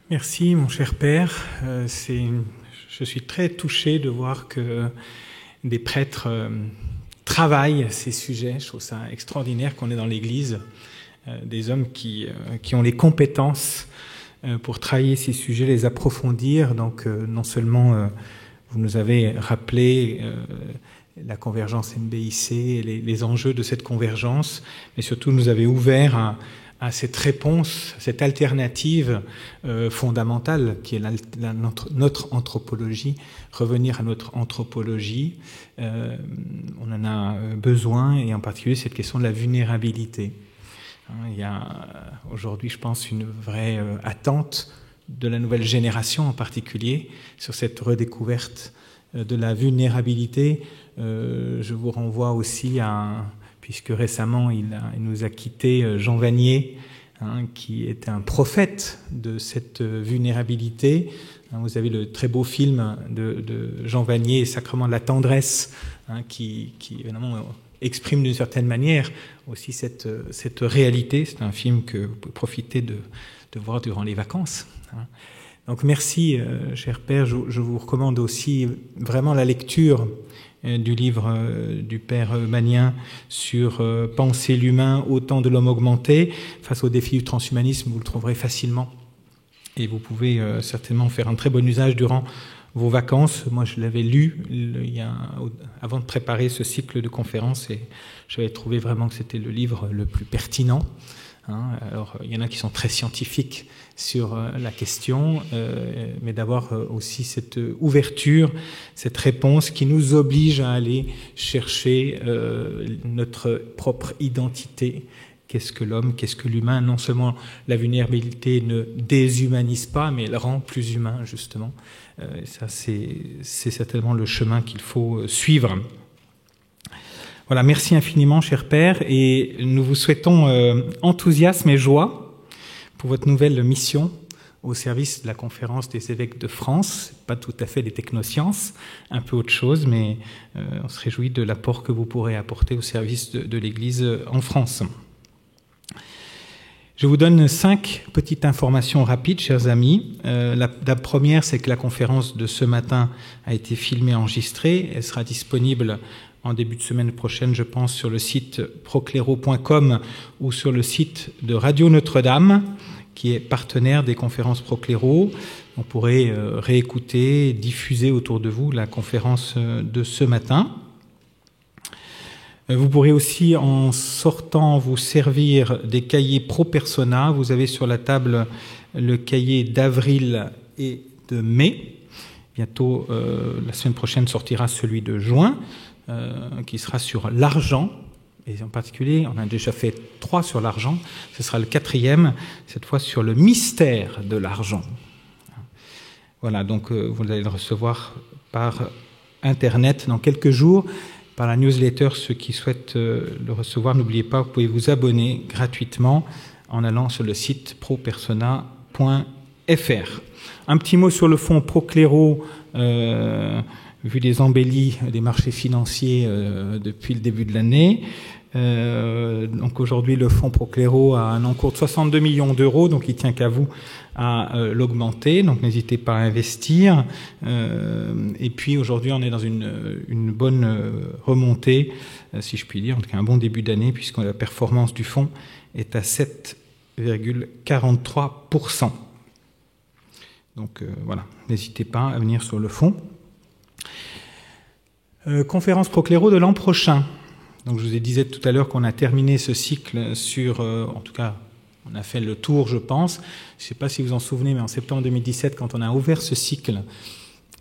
Merci, mon cher père. Je suis très touché de voir que des prêtres travaillent ces sujets. Je trouve ça extraordinaire qu'on ait dans l'Église des hommes qui ont les compétences pour travailler ces sujets, les approfondir. Donc, non seulement vous nous avez rappelé la convergence MBIC et les enjeux de cette convergence, mais surtout nous avez ouvert à cette réponse, cette alternative fondamentale qui est notre anthropologie, revenir à notre anthropologie. On en a besoin, et en particulier cette question de la vulnérabilité. Il y a aujourd'hui, je pense, une vraie attente de la nouvelle génération en particulier sur cette redécouverte de la vulnérabilité. Je vous renvoie aussi puisque récemment il nous a quitté Jean Vanier, qui était un prophète de cette vulnérabilité. Vous avez le très beau film de Jean Vanier, Sacrement de la tendresse, qui évidemment exprime d'une certaine manière aussi cette réalité. C'est un film que vous pouvez profiter de voir durant les vacances. Donc merci, cher père. Je vous recommande aussi vraiment la lecture du livre du père Magnin sur Penser l'humain au temps de l'homme augmenté. Face au défi du transhumanisme, vous le trouverez facilement. Et vous pouvez certainement faire un très bon usage durant vos vacances. Moi, je l'avais lu avant de préparer ce cycle de conférences, et j'avais trouvé vraiment que c'était le livre le plus pertinent. Alors, il y en a qui sont très scientifiques sur la question, mais d'avoir aussi cette ouverture, cette réponse qui nous oblige à aller chercher notre propre identité. Qu'est-ce que l'homme, qu'est-ce que l'humain? Non seulement la vulnérabilité ne déshumanise pas, mais elle rend plus humain, justement. Ça, c'est certainement le chemin qu'il faut suivre. Voilà, merci infiniment, cher père, et nous vous souhaitons enthousiasme et joie pour votre nouvelle mission au service de la Conférence des évêques de France. Pas tout à fait des technosciences, un peu autre chose, mais on se réjouit de l'apport que vous pourrez apporter au service de l'Église en France. Je vous donne 5 petites informations rapides, chers amis. La première, c'est que la conférence de ce matin a été filmée, enregistrée. Elle sera disponible en début de semaine prochaine, je pense, sur le site procléro.com ou sur le site de Radio Notre-Dame, qui est partenaire des conférences Procléro. On pourrait réécouter, diffuser autour de vous la conférence de ce matin. Vous pourrez aussi, en sortant, vous servir des cahiers Pro Persona. Vous avez sur la table le cahier d'avril et de mai. Bientôt, la semaine prochaine, sortira celui de juin, qui sera sur l'argent. Et en particulier, on a déjà fait 3 sur l'argent. Ce sera le 4e, cette fois sur le mystère de l'argent. Voilà, donc vous allez le recevoir par Internet dans quelques jours. Par la newsletter, ceux qui souhaitent le recevoir, n'oubliez pas, vous pouvez vous abonner gratuitement en allant sur le site propersona.fr. Un petit mot sur le fonds Procléro, vu les embellis des marchés financiers depuis le début de l'année. Donc aujourd'hui, le fonds Procléro a un encours de 62 millions d'euros, donc il tient qu'à vous à l'augmenter, donc n'hésitez pas à investir. Et puis aujourd'hui, on est dans une bonne remontée, si je puis dire, en tout cas un bon début d'année, puisque la performance du fonds est à 7,43%. Donc voilà, n'hésitez pas à venir sur le fonds. Conférence Procléro de l'an prochain. Donc je vous disais tout à l'heure qu'on a terminé ce cycle sur, en tout cas, on a fait le tour, je pense. Je ne sais pas si vous vous en souvenez, mais en septembre 2017, quand on a ouvert ce cycle,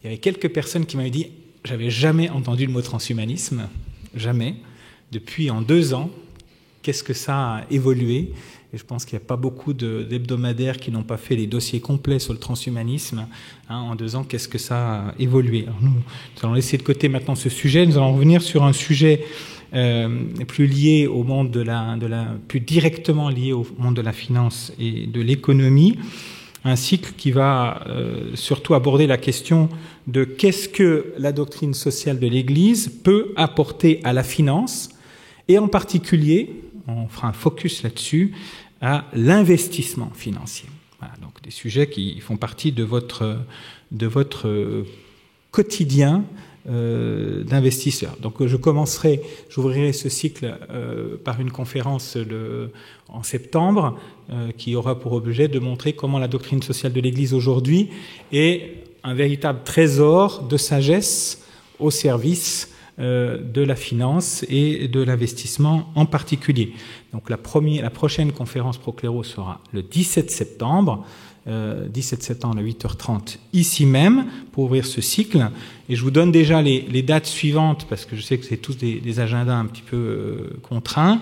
il y avait quelques personnes qui m'avaient dit « j'avais jamais entendu le mot transhumanisme, jamais. Depuis en 2 ans, qu'est-ce que ça a évolué ?» Et je pense qu'il n'y a pas beaucoup d'hebdomadaires qui n'ont pas fait les dossiers complets sur le transhumanisme. En 2 ans, qu'est-ce que ça a évolué? Alors nous allons laisser de côté maintenant ce sujet. Nous allons revenir sur un sujet plus lié au monde plus directement lié au monde de la finance et de l'économie. Un cycle qui va surtout aborder la question de qu'est-ce que la doctrine sociale de l'Église peut apporter à la finance, et en particulier, on fera un focus là-dessus, à l'investissement financier. Voilà, donc des sujets qui font partie de votre quotidien d'investisseurs. Donc j'ouvrirai ce cycle par une conférence en septembre qui aura pour objet de montrer comment la doctrine sociale de l'Église aujourd'hui est un véritable trésor de sagesse au service de la finance et de l'investissement en particulier. Donc la prochaine conférence Procléro sera le 17 septembre. 17 septembre à 8h30 ici même pour ouvrir ce cycle, et je vous donne déjà les dates suivantes parce que je sais que c'est tous des agendas un petit peu contraints.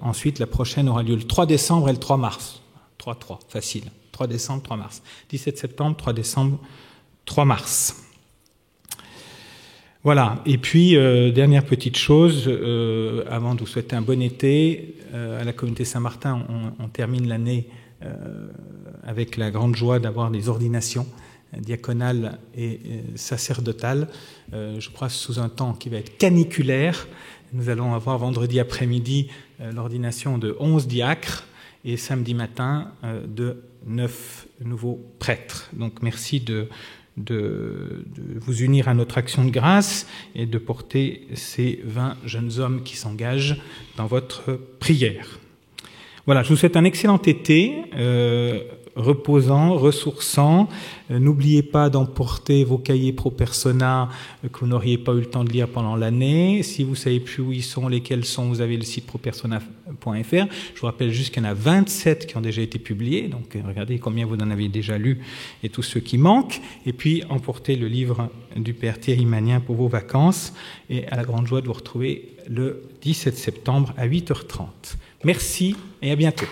Ensuite la prochaine aura lieu le 3 décembre et le 3 mars. 3-3, facile. 3 décembre, 3 mars. 17 septembre, 3 décembre, 3 mars. Voilà, et puis dernière petite chose, avant de vous souhaiter un bon été, à la communauté Saint-Martin, on termine l'année avec la grande joie d'avoir des ordinations diaconales et sacerdotales, je crois sous un temps qui va être caniculaire. Nous allons avoir vendredi après-midi l'ordination de 11 diacres et samedi matin de 9 nouveaux prêtres. Donc merci de vous unir à notre action de grâce et de porter ces 20 jeunes hommes qui s'engagent dans votre prière. Voilà, je vous souhaite un excellent été, reposant, ressourçant. N'oubliez pas d'emporter vos cahiers pro persona que vous n'auriez pas eu le temps de lire pendant l'année. Si vous ne savez plus où ils sont, lesquels sont, vous avez le site propersona.fr. Je vous rappelle juste qu'il y en a 27 qui ont déjà été publiés, donc regardez combien vous en avez déjà lu et tous ceux qui manquent. Et puis emportez le livre du Père Thierry Magnien pour vos vacances, et à la grande joie de vous retrouver le 17 septembre à 8h30. Merci et à bientôt.